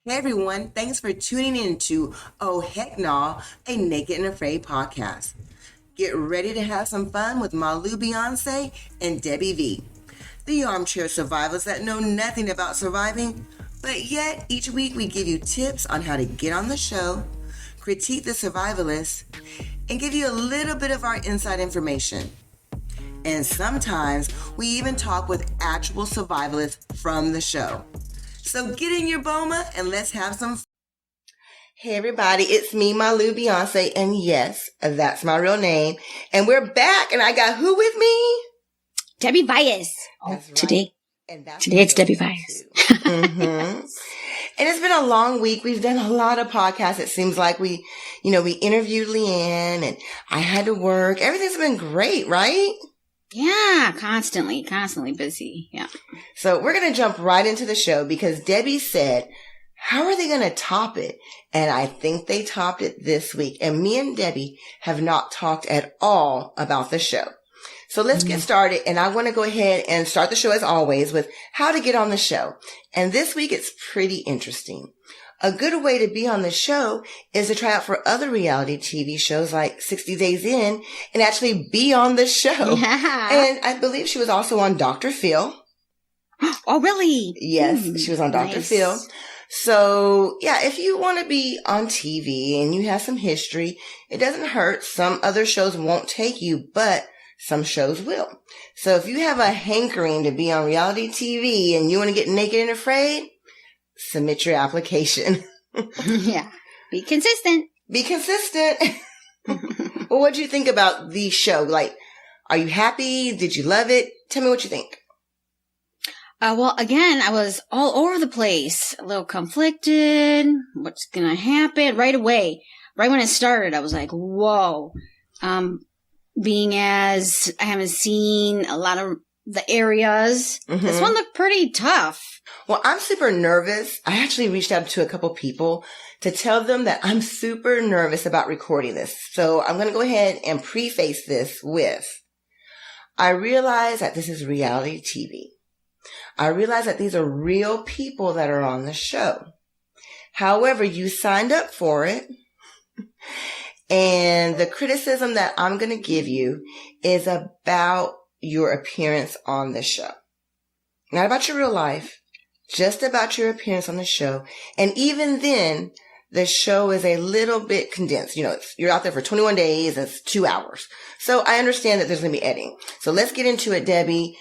Hey everyone, thanks for tuning in to Oh Heck Nah, a Naked and Afraid podcast. Get ready to have some fun with Malu Beyonce and Debbie V, the armchair survivors that know nothing about surviving, but yet each week we give you tips on how to get on the show, critique the survivalists, and give you a little bit of our inside information. And sometimes we even talk with actual survivalists from the show. So get in your boma and let's have some fun. Hey everybody, it's me, Malu Beyonce, and yes, that's my real name. And we're back, and I got who with me? Debbie Vias. That's right. Today it's Debbie Vias. And it's been a long week. We've done a lot of podcasts. It seems like we interviewed Leanne, and I had to work. Everything's been great, right? Yeah, constantly busy. Yeah. So we're going to jump right into the show because Debbie said, how are they going to top it? And I think they topped it this week. And me and Debbie have not talked at all about the show. So let's get started. And I want to go ahead and start the show as always with how to get on the show. And this week it's pretty interesting. A good way to be on the show is to try out for other reality TV shows like 60 Days In and actually be on the show. Yeah. And I believe she was also on Dr. Phil. Oh, really? Yes, she was on Dr. Nice. Phil. So, yeah, if you want to be on TV and you have some history, it doesn't hurt. Some other shows won't take you, but some shows will. So if you have a hankering to be on reality TV and you want to get naked and afraid, submit your application. Yeah. Be consistent. Be consistent. Well, what do you think about the show? Like, are you happy? Did you love it? Tell me what you think. Well, again, I was all over the place. A little conflicted. What's going to happen? Right away. Right when it started, I was like, whoa. Being as I haven't seen a lot of the areas, this one looked pretty tough. Well, I'm super nervous. I actually reached out to a couple people to tell them that I'm super nervous about recording this. So I'm going to go ahead and preface this with, I realize that this is reality TV. I realize that these are real people that are on the show. However, you signed up for it. And the criticism that I'm going to give you is about your appearance on the show. Not about your real life, just about your appearance on the show. And even then, the show is a little bit condensed. You know, you're out there for 21 days and it's 2 hours. So I understand that there's going to be editing. So let's get into it, Debbie.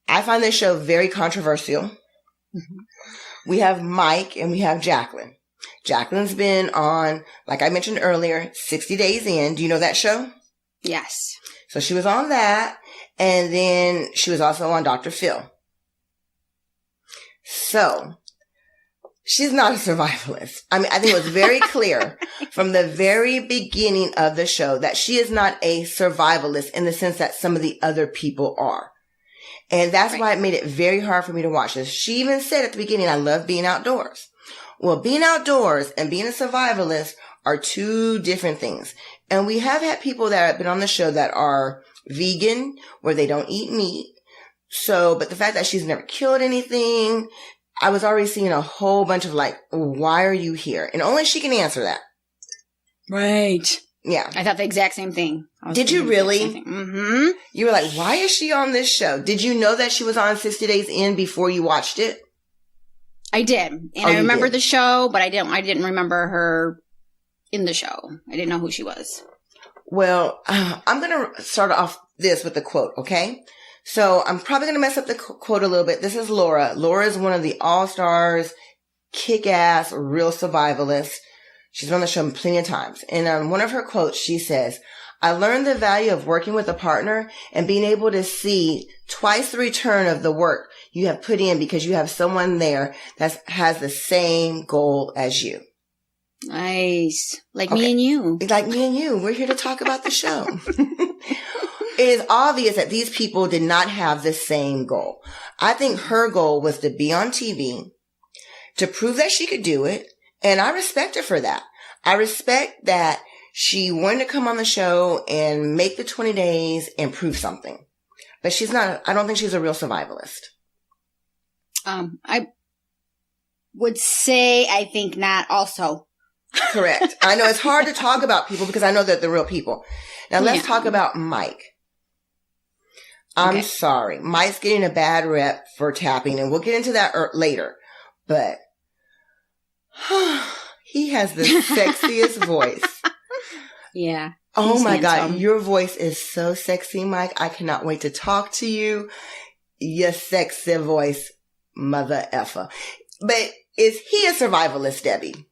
I find this show very controversial. Mm-hmm. We have Mike and we have Jacqueline. Jacqueline's been on, like I mentioned earlier, 60 Days In. Do you know that show? Yes. So she was on that. And then she was also on Dr. Phil. So she's not a survivalist. I mean, I think it was very clear from the very beginning of the show that she is not a survivalist in the sense that some of the other people are. And that's why it made it very hard for me to watch this. She even said at the beginning, I love being outdoors. Well, being outdoors and being a survivalist are two different things. And we have had people that have been on the show that are vegan, where they don't eat meat. So, but the fact that she's never killed anything, I was already seeing a whole bunch of like, why are you here? And only she can answer that. Right. Yeah. I thought the exact same thing. Did you really? Mm-hmm. You were like, why is she on this show? Did you know that she was on 60 Days In before you watched it? I did. And I remember the show, but I didn't remember her in the show. I didn't know who she was. Well, I'm going to start off this with a quote, okay? So I'm probably going to mess up the quote a little bit. This is Laura. Laura is one of the all-stars, kick-ass, real survivalists. She's been on the show plenty of times. And on one of her quotes, she says, I learned the value of working with a partner and being able to see twice the return of the work you have put in because you have someone there that has the same goal as you. Nice. Like me and you. Like me and you. We're here to talk about the show. It is obvious that these people did not have the same goal. I think her goal was to be on TV, to prove that she could do it. And I respect her for that. I respect that she wanted to come on the show and make the 20 days and prove something. But she's not, I don't think she's a real survivalist. I would say I think not also. Correct. I know it's hard to talk about people because I know that they're real people. Now let's talk about Mike. I'm sorry. Mike's getting a bad rep for tapping, and we'll get into that later. But he has the sexiest voice. Yeah. Oh my God. Your voice is so sexy, Mike. I cannot wait to talk to you. Your sexy voice, mother effer. But is he a survivalist, Debbie?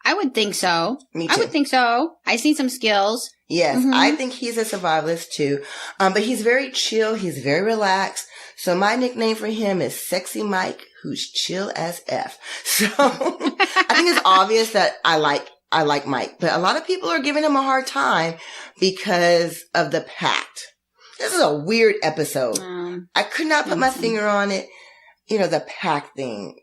I would think so. Me too. I would think so. I see some skills. Yes, I think he's a survivalist too. But he's very chill. He's very relaxed. So my nickname for him is Sexy Mike, who's chill as F. So I think it's obvious that I like Mike, but a lot of people are giving him a hard time because of the pact. This is a weird episode. I could not put my finger on it. You know, the pact thing.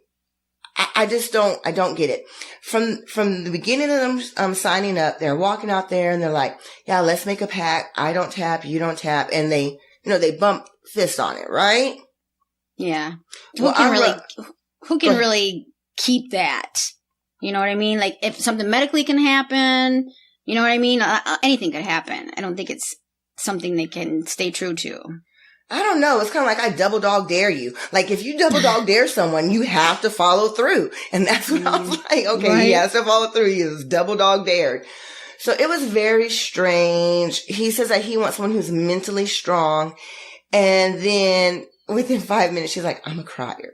I just don't get it. From the beginning of them signing up, they're walking out there and they're like, yeah, let's make a pact. I don't tap, you don't tap. And they bump fists on it, right? Yeah. Who can really keep that? You know what I mean? Like if something medically can happen, you know what I mean? Anything could happen. I don't think it's something they can stay true to. I don't know. It's kind of like I double dog dare you. Like if you double dog dare someone, you have to follow through. And that's what I was like, okay, right. He has to follow through. He is double dog dared. So it was very strange. He says that he wants someone who's mentally strong. And then within 5 minutes, she's like, I'm a crier.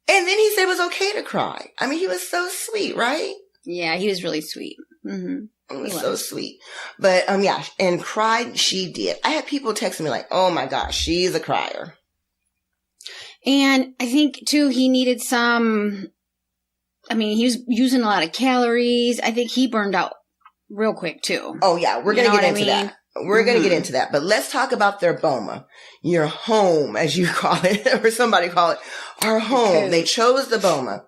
And then he said it was okay to cry. I mean, he was so sweet, right? Yeah, he was really sweet. Mm-hmm. It was so sweet. But, yeah, and cried she did. I had people texting me like, oh my gosh, she's a crier. And I think, too, he needed he was using a lot of calories. I think he burned out real quick, too. Oh, yeah, we're going to get into that. We're going to get into that. But let's talk about their boma. Your home, as you call it, or somebody call it, our home. They chose the boma.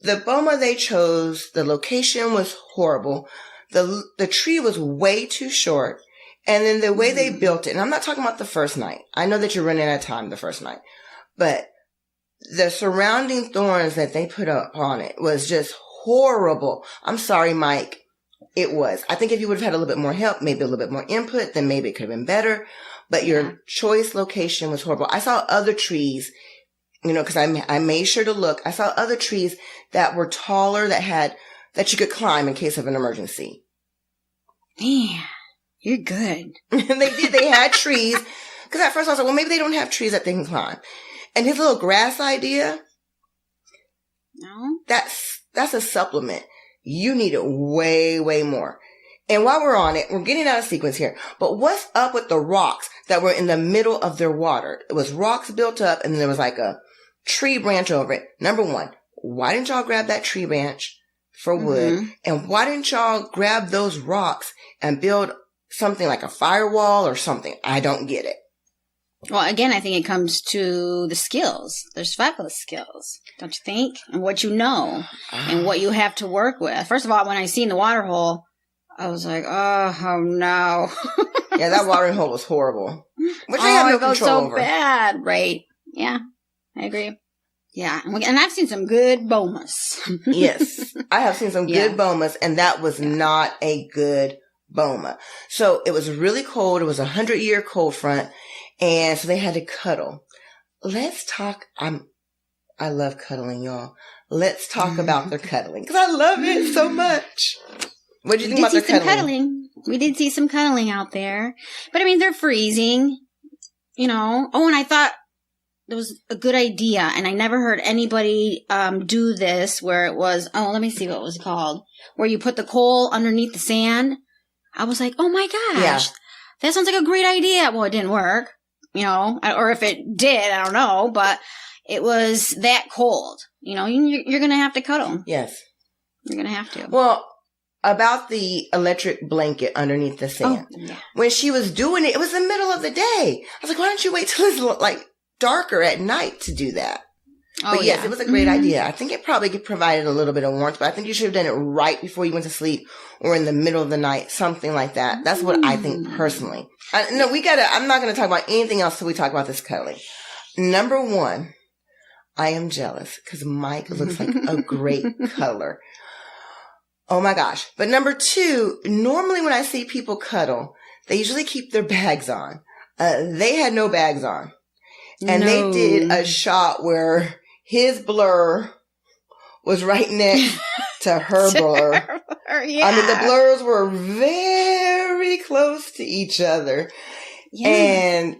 The boma they chose, the location was horrible. The tree was way too short. And then the way they built it, and I'm not talking about the first night. I know that you're running out of time the first night. But the surrounding thorns that they put up on it was just horrible. I'm sorry, Mike. It was. I think if you would have had a little bit more help, maybe a little bit more input, then maybe it could have been better. But your choice location was horrible. I saw other trees, because I made sure to look. I saw other trees that were taller that you could climb in case of an emergency. Man, you're good. And they did. They had trees. Because at first I was like, well, maybe they don't have trees that they can climb. And his little grass idea, no, that's a supplement. You need it way, way more. And while we're on it, we're getting out of sequence here. But what's up with the rocks that were in the middle of their water? It was rocks built up and then there was like a tree branch over it. Number one, why didn't y'all grab that tree branch for wood? And why didn't y'all grab those rocks and build something like a firewall or something? I don't get it. Well, again, I think it comes to the skills. There's survivalist skills, don't you think? And what you know and what you have to work with. First of all, when I seen the water hole, I was like, oh no. Yeah, that watering hole was horrible. Which I have no control over. So bad, right? Yeah, I agree. Yeah, and I've seen some good bomas. Yes, I have seen some good bomas, and that was not a good boma. So it was really cold. It was 100-year cold front, and so they had to cuddle. Let's talk. I love cuddling, y'all. Let's talk about their cuddling because I love it so much. What did you think about their cuddling? We did see some cuddling out there. But, I mean, they're freezing, Oh, and I thought it was a good idea. And I never heard anybody do this where it was, let me see what it was called. Where you put the coal underneath the sand. I was like, oh, my gosh. That sounds like a great idea. Well, it didn't work, Or if it did, I don't know. But it was that cold. You're going to have to cuddle. Yes. You're going to have to. Well, about the electric blanket underneath the sand. Oh, yeah. When she was doing it, it was the middle of the day. I was like, why don't you wait till it's darker at night to do that? Oh, But yes, yeah. it was a great idea. I think it probably provided a little bit of warmth, but I think you should have done it right before you went to sleep or in the middle of the night, something like that. That's what I think personally. I'm not going to talk about anything else till we talk about this cuddling. Number one, I am jealous because Mike looks like a great cuddler. Oh my gosh. But number two, normally when I see people cuddle, they usually keep their bags on. They had no bags on. And they did a shot where his blur was right next to her blur. Yeah. I mean, the blurs were very close to each other. Yeah. And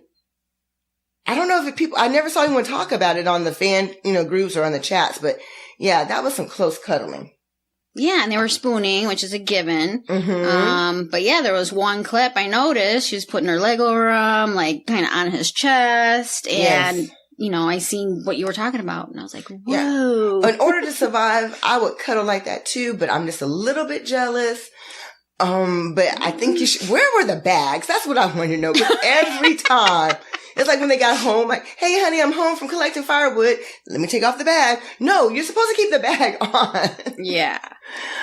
I don't know if I never saw anyone talk about it on the fan, groups or on the chats, but yeah, that was some close cuddling. Yeah, and they were spooning, which is a given. Mm-hmm. But yeah, there was one clip I noticed. She was putting her leg over him, like kind of on his chest. And, I seen what you were talking about. And I was like, whoa. Yeah. In order to survive, I would cuddle like that too, but I'm just a little bit jealous. But I think you should, where were the bags? That's what I want to know. Because every time, it's like when they got home, like, hey, honey, I'm home from collecting firewood. Let me take off the bag. No, you're supposed to keep the bag on. Yeah.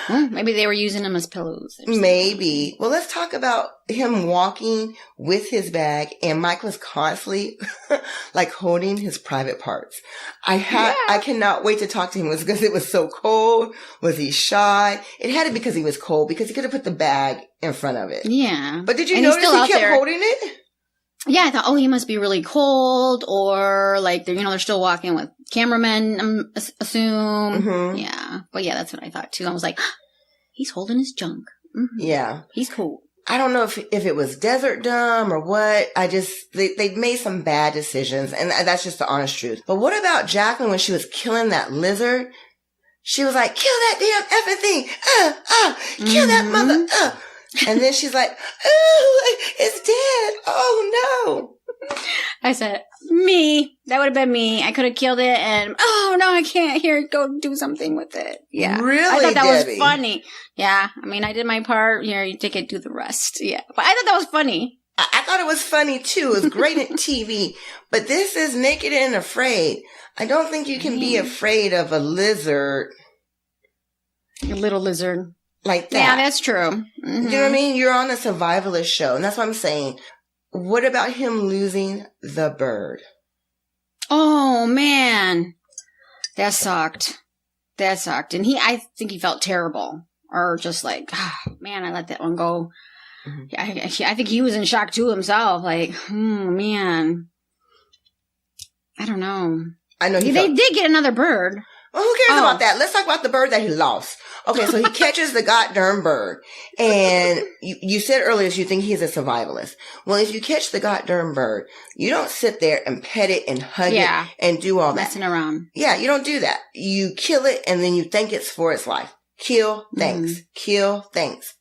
Well, maybe they were using them as pillows. Maybe. Well, let's talk about him walking with his bag, and Mike was constantly like holding his private parts. I cannot wait to talk to him. Was it because it was so cold? Was he shy? It had to be because he was cold, because he could have put the bag in front of it. Yeah. But did you notice he kept holding it? Yeah, I thought, he must be really cold, or like they're still walking with cameramen, assume. Mm-hmm. Yeah. But yeah, that's what I thought too. I was like, he's holding his junk. Mm-hmm. Yeah. He's cool. I don't know if it was desert dumb or what. They made some bad decisions, and that's just the honest truth. But what about Jacqueline when she was killing that lizard? She was like, kill that damn effing thing. Kill that mother. And then she's like, oh, it's dead. Oh, no. I said, me. That would have been me. I could have killed it and, oh, no, I can't. Here, go do something with it. Yeah. Really, I thought that Debbie? was funny. Yeah. I mean, I did my part. Here, you take it, do the rest. Yeah. But I thought that was funny. I thought it was funny, too. It was great at TV. But this is Naked and Afraid. I don't think you can be afraid of a lizard. A little lizard. Like that. Yeah, that's true. Mm-hmm. You know what I mean? You're on a survivalist show, and that's what I'm saying. What about him losing the bird? Oh, man. That sucked. And I think he felt terrible. Or just like, man, I let that one go. Mm-hmm. I think he was in shock too himself. Like, man. I don't know. I know they did get another bird. Well, who cares about that? Let's talk about the bird that he lost. Okay, so he catches the goddamn bird. And you said earlier you think he's a survivalist. Well, if you catch the goddamn bird, you don't sit there and pet it and hug it and do all that. Messing around. Yeah, you don't do that. You kill it and then you thank it for its life. Kill, thanks. Mm-hmm. Kill, thanks.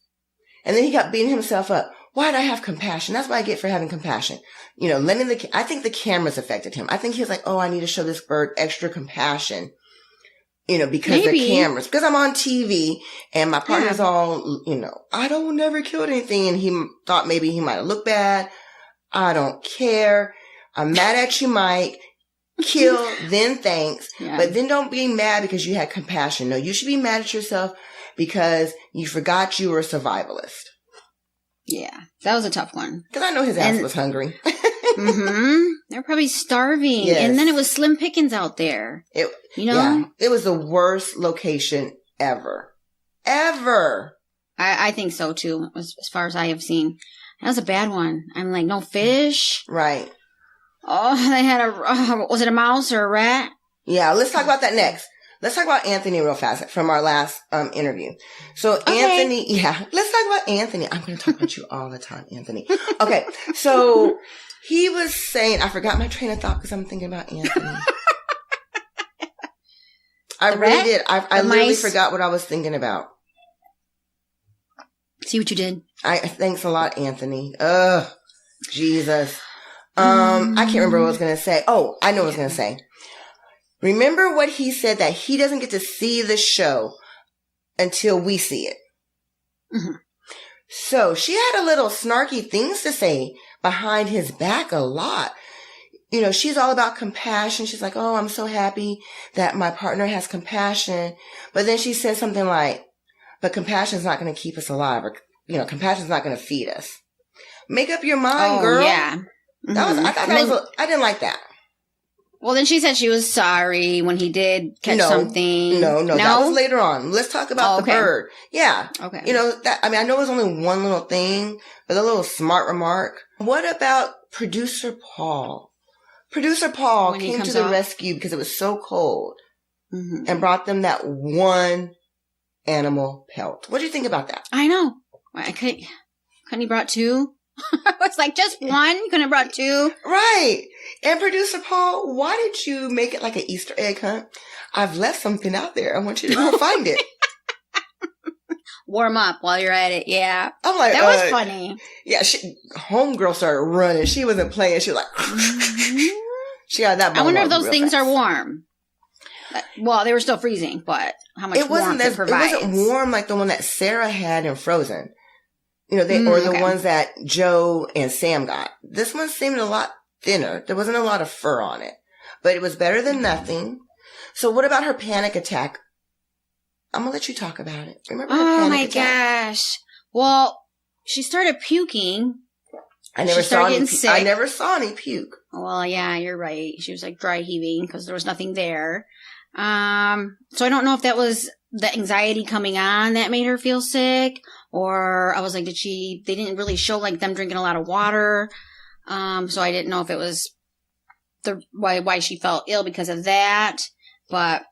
And then he got beating himself up. Why did I have compassion? That's what I get for having compassion. I think the cameras affected him. I think he was like, oh, I need to show this bird extra compassion. Because the cameras, because I'm on TV and my partner's all, I don't never killed anything. And he thought maybe he might have looked bad. I don't care. I'm mad at you, Mike. Kill, then thanks. Yeah. But then don't be mad because you had compassion. No, you should be mad at yourself because you forgot you were a survivalist. Yeah. That was a tough one. Because I know his ass was hungry. Mm-hmm. They were probably starving. Yes. And then it was slim pickings out there. Yeah, it was the worst location ever. Ever. I think so, too, as far as I have seen. That was a bad one. I'm like, no fish. Right. Oh, they had was it a mouse or a rat? Yeah, let's talk about that next. Let's talk about Anthony real fast from our last interview. So Anthony, let's talk about Anthony. I'm going to talk about you all the time, Anthony. Okay, so he was saying, I forgot my train of thought because I'm thinking about Anthony. I really did. I literally forgot what I was thinking about. See what you did. Thanks a lot, Anthony. Ugh, Jesus. I can't remember what I was going to say. Oh, I know what I was going to say. Remember what he said, that he doesn't get to see the show until we see it. Mm-hmm. So she had a little snarky things to say behind his back a lot. she's all about compassion. She's like, oh, I'm so happy that my partner has compassion. But then she says something like, but compassion is not going to keep us alive, or, compassion is not going to feed us. Make up your mind, girl. Yeah. I didn't like that. Well, then she said she was sorry when he did catch something. No, that was later on. Let's talk about the bird. Yeah. Okay. I know it was only one little thing, but a little smart remark. What about Producer Paul? Producer Paul came to the rescue because it was so cold and brought them that one animal pelt. What do you think about that? I know. Couldn't he brought two? I was like, just one? You couldn't have brought two? Right. And Producer Paul, why did you make it like an Easter egg hunt? I've left something out there. I want you to go find it. Warm up while you're at it. Yeah. I'm like, that was funny. Yeah. Homegirl started running. She wasn't playing. She was like, she got that. I wonder if those things are warm. Well, they were still freezing, but how much warmth it provides. It wasn't warm like the one that Sarah had in Frozen. The ones that Joe and Sam got. This one seemed a lot thinner. There wasn't a lot of fur on it, but it was better than nothing. So what about her panic attack? I'm going to let you talk about it. Remember her panic attack? Oh my gosh. Well, she started puking. I never saw any puke. Well, yeah, you're right. She was like dry heaving because there was nothing there. So I don't know if that was the anxiety coming on that made her feel sick, or I was like, they didn't really show like them drinking a lot of water. So I didn't know if it was why she felt ill because of that, but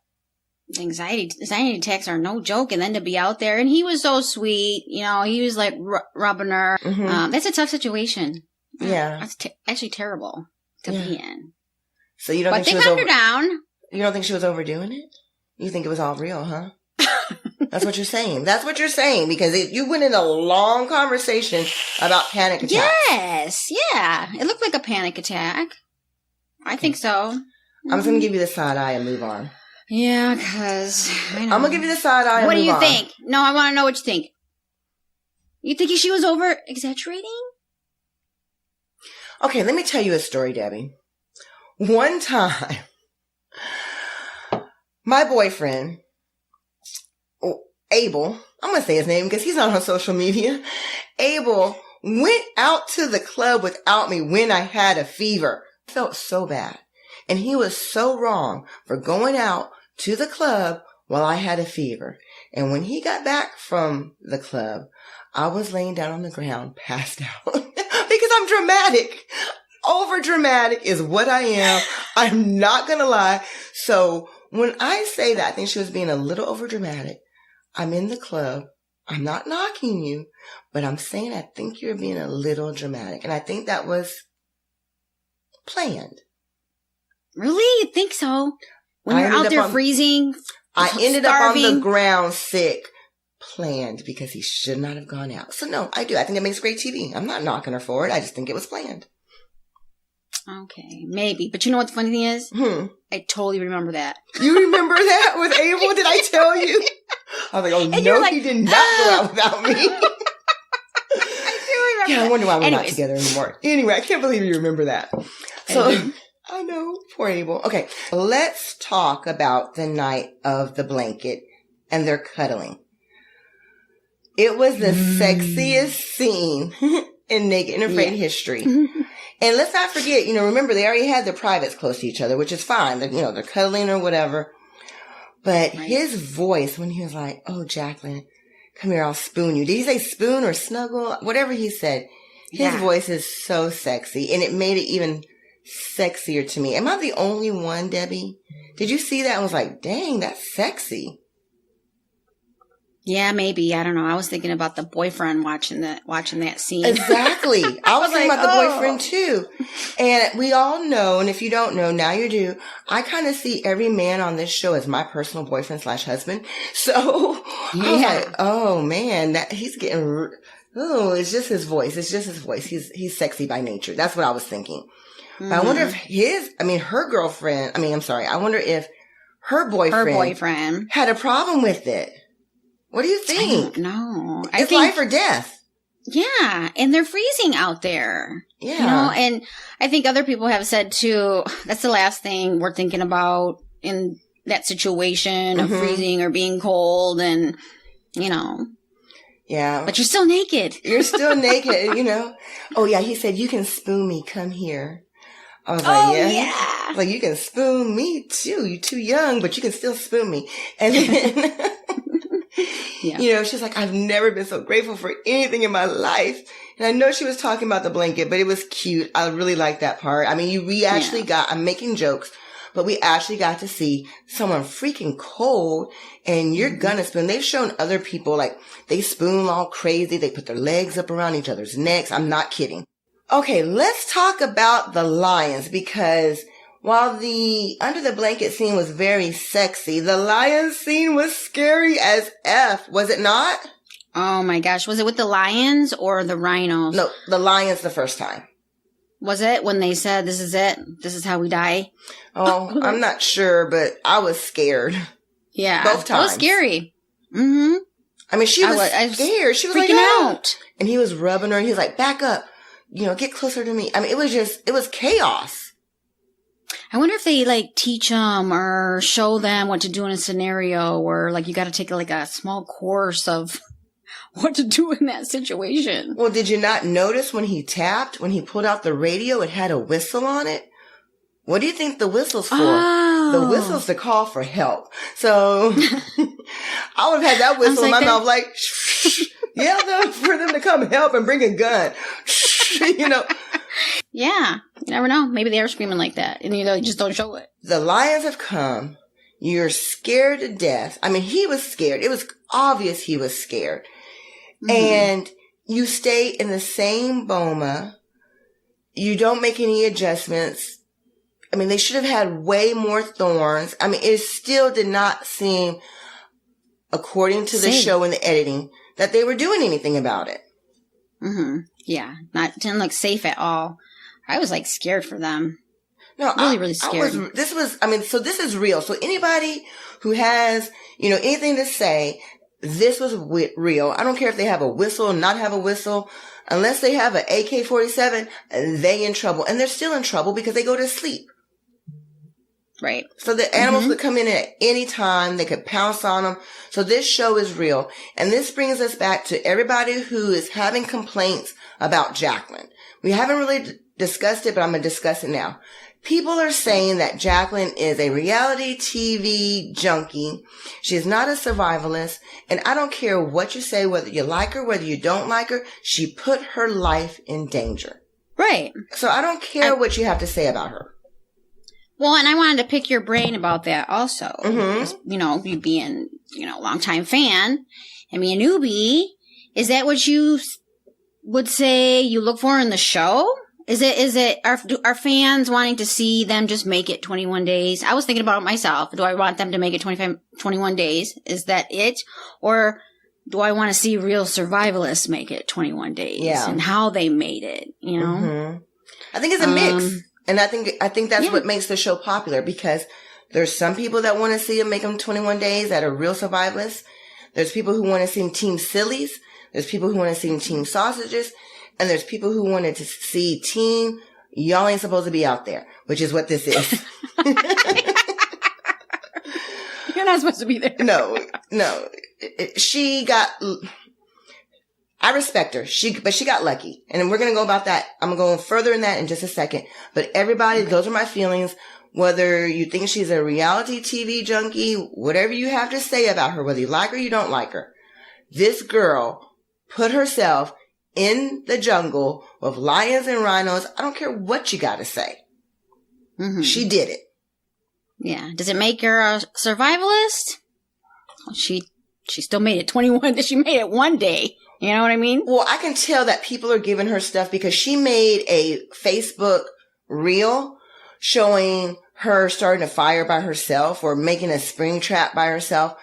anxiety attacks are no joke. And then to be out there, and he was so sweet, he was like rubbing her. Mm-hmm. That's a tough situation. Yeah. That's actually terrible to be in. So you don't think she was calmed her down. You don't think she was overdoing it? You think it was all real, huh? That's what you're saying. That's what you're saying, because you went in a long conversation about panic attacks. Yes. Yeah. It looked like a panic attack. I think so. I'm just going to give you the side eye and move on. Yeah, because I'm going to give you the side eye and what move on. What do you think? No, I want to know what you think. You think she was over exaggerating? Okay, let me tell you a story, Debbie. One time, my boyfriend, Abel, I'm going to say his name because he's not on social media. Abel went out to the club without me when I had a fever. I felt so bad. And he was so wrong for going out to the club while I had a fever. And when he got back from the club, I was laying down on the ground, passed out. Because I'm dramatic. Over dramatic is what I am. I'm not going to lie. So when I say that, I think she was being a little over dramatic. I'm in the club. I'm not knocking you, but I'm saying I think you're being a little dramatic. And I think that was planned. Really? You think so? When you're out there freezing, I ended up on the ground sick. Planned, because he should not have gone out. So no, I do. I think it makes great TV. I'm not knocking her for it. I just think it was planned. Okay, maybe. But you know what the funny thing is? I totally remember that. You remember that with Abel? Did I tell you? I was like, oh, and no, he did not go out without me. I do remember Yeah, I wonder why we're not together anymore. Anyway, I can't believe you remember that. So, I know. Poor Abel. Okay, let's talk about the night of the blanket and their cuddling. It was the sexiest scene in Naked and Afraid history. And let's not forget, remember, they already had their privates close to each other, which is fine. They're cuddling or whatever. But his voice when he was like, oh, Jacqueline, come here, I'll spoon you. Did he say spoon or snuggle? Whatever he said. His voice is so sexy. And it made it even sexier to me. Am I the only one, Debbie? Did you see that and was like, dang, that's sexy? Yeah, maybe. I don't know. I was thinking about the boyfriend watching that scene. Exactly. I was thinking about the boyfriend too. And we all know, and if you don't know, now you do, I kind of see every man on this show as my personal boyfriend / husband. So I was like, oh man, he's getting, it's just his voice. It's just his voice. He's sexy by nature. That's what I was thinking. But I wonder if I wonder if her boyfriend had a problem with it. What do you think? I don't know. It's life or death. Yeah, and they're freezing out there. Yeah. You know, and I think other people have said too, that's the last thing we're thinking about in that situation of freezing or being cold and, you know. Yeah. But you're still naked. You're still naked, you know. Oh, yeah, he said, you can spoon me, come here. I was like, yeah. Like, you can spoon me too. You're too young, but you can still spoon me. And then, you know, she's like, I've never been so grateful for anything in my life. And I know she was talking about the blanket, but it was cute. I really liked that part. I mean, we actually got, I'm making jokes, but we actually got to see someone freaking cold and you're gonna spoon. They've shown other people, like, they spoon all crazy. They put their legs up around each other's necks. I'm not kidding. Okay, let's talk about the lions, because while the under the blanket scene was very sexy, the lion scene was scary as F, was it not? Oh my gosh. Was it with the lions or the rhinos? No, the lions the first time. Was it when they said, this is it? This is how we die? Oh, I'm not sure, but I was scared. Yeah. Both times. That was scary. Mm-hmm. I mean, she was scared. She was freaking like, out. And he was rubbing her and he was like, back up. You know, get closer to me. I mean, it was chaos. I wonder if they like teach them or show them what to do in a scenario, or like you got to take like a small course of what to do in that situation. Well, did you not notice when he tapped, when he pulled out the radio, it had a whistle on it? What do you think the whistle's for? Oh. The whistle's to call for help. So I would have had that whistle in my mouth like, shh, yell for them to come help and bring a gun. You know. Yeah. You never know. Maybe they are screaming like that and you know, they just don't show it. The lions have come. You're scared to death. I mean, he was scared. It was obvious he was scared. Mm-hmm. And you stay in the same boma. You don't make any adjustments. I mean, they should have had way more thorns. I mean, it still did not seem, according to the show and the editing, that they were doing anything about it. Mm-hmm. Yeah. Didn't look safe at all. I was like scared for them. No, really scared. This is real. So anybody who has, you know, anything to say, this was real. I don't care if they have a whistle, not have a whistle. Unless they have an AK-47, they in trouble. And they're still in trouble because they go to sleep. Right. So the animals could come in at any time. They could pounce on them. So this show is real. And this brings us back to everybody who is having complaints about Jacqueline. We haven't really discussed it, but I'm going to discuss it now. People are saying that Jacqueline is a reality TV junkie. She's not a survivalist. And I don't care what you say, whether you like her, whether you don't like her. She put her life in danger. Right. So I don't care what you have to say about her. Well, and I wanted to pick your brain about that also. Mm-hmm. You know, you being, you know, a longtime fan and me a newbie. Is that what you would say you look for in the show? Is it are fans wanting to see them just make it 21 days? I was thinking about it myself. Do I want them to make it 21 days? Is that it? Or do I want to see real survivalists make it 21 days? Yeah. And how they made it, you know? Mm-hmm. I think it's a mix. And I think that's what makes the show popular, because there's some people that want to see them make them 21 days that are real survivalists. There's people who want to see them team sillies. There's people who want to see them team sausages. And there's people who wanted to see team, y'all ain't supposed to be out there, which is what this is. You're not supposed to be there. No. I respect her. But she got lucky. And we're going to go about that. I'm going to go further in that in just a second. But everybody, those are my feelings. Whether you think she's a reality TV junkie, whatever you have to say about her, whether you like her or you don't like her, this girl put herself in the jungle with lions and rhinos. I don't care what you got to say. Mm-hmm. She did it. Yeah. Does it make her a survivalist? She still made it 21. She made it one day. You know what I mean? Well, I can tell that people are giving her stuff because she made a Facebook reel showing her starting a fire by herself or making a spring trap by herself.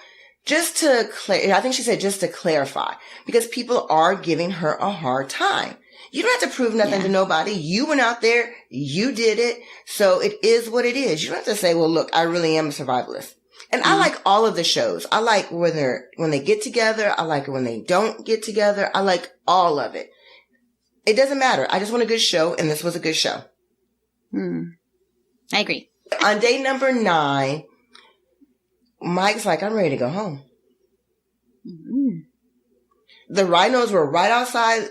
I think she said just to clarify, because people are giving her a hard time. You don't have to prove nothing to nobody. You went out there, you did it, so it is what it is. You don't have to say, well, look, I really am a survivalist. And I like all of the shows. I like when they get together. I like it when they don't get together. I like all of it. It doesn't matter. I just want a good show, and this was a good show. I agree. On day number 9, Mike's like, I'm ready to go home. The rhinos were right outside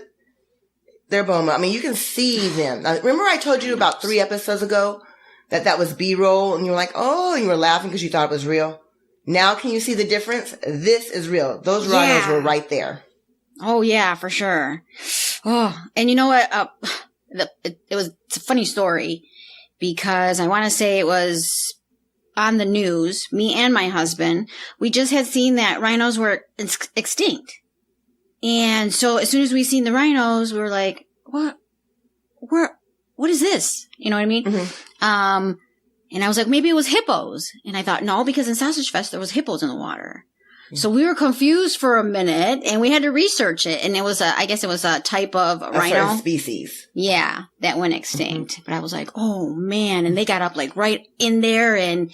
their boma. I mean, you can see them. Now, remember I told you about 3 episodes ago that was B-roll, and you were like, oh, and you were laughing because you thought it was real. Now can you see the difference? This is real. Those rhinos were right there. Oh, yeah, for sure. Oh, and you know what? It's a funny story because I want to say it was on the news, me and my husband, we just had seen that rhinos were extinct. And so as soon as we seen the rhinos, we were like, what is this? You know what I mean? Mm-hmm. And I was like, maybe it was hippos. And I thought, no, because in Sausage Fest, there was hippos in the water. Mm-hmm. So we were confused for a minute and we had to research it. And it was I guess it was a type of rhino. Certain species. Yeah, that went extinct. Mm-hmm. But I was like, oh man. And they got up like right in there and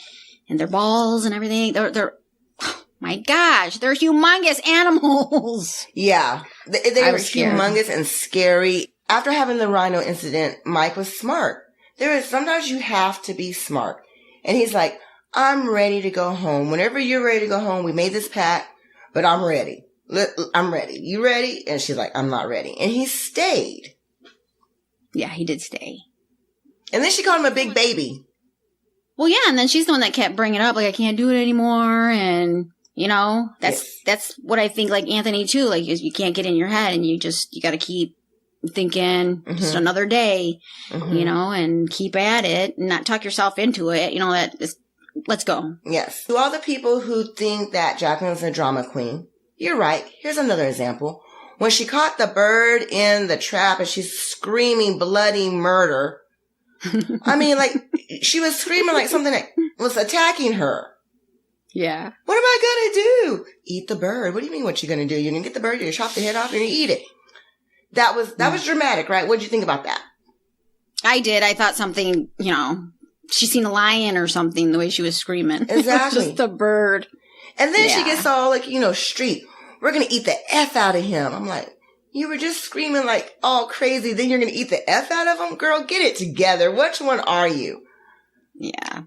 their balls and everything. They're oh my gosh, they're humongous animals. Yeah. They were humongous and scary. After having the rhino incident, Mike was smart. Sometimes you have to be smart. And he's like, I'm ready to go home. Whenever you're ready to go home, we made this pact, but I'm ready. I'm ready. You ready? And she's like, I'm not ready. And he stayed. Yeah, he did stay. And then she called him a big baby. Well, yeah, and then she's the one that kept bringing it up, like, I can't do it anymore, and, you know, that's what I think, like, Anthony, too, like, you can't get in your head, and you gotta keep thinking, just another day, you know, and keep at it, and not talk yourself into it, you know, let's go. Yes. To all the people who think that Jacqueline's a drama queen, you're right. Here's another example. When she caught the bird in the trap, and she's screaming bloody murder, I mean, like, she was screaming like something that was attacking her. Yeah. What am I gonna do? Eat the bird. What do you mean what you gonna do? You're gonna get the bird, you're gonna chop the head off, and you're gonna eat it. That was dramatic, right? What did you think about that? I did. I thought something, you know, she seen a lion or something, the way she was screaming. Exactly. Just a bird. And then she gets all like, you know, street. We're gonna eat the F out of him. I'm like, you were just screaming like all crazy, then you're going to eat the F out of them? Girl, get it together. Which one are you? Yeah.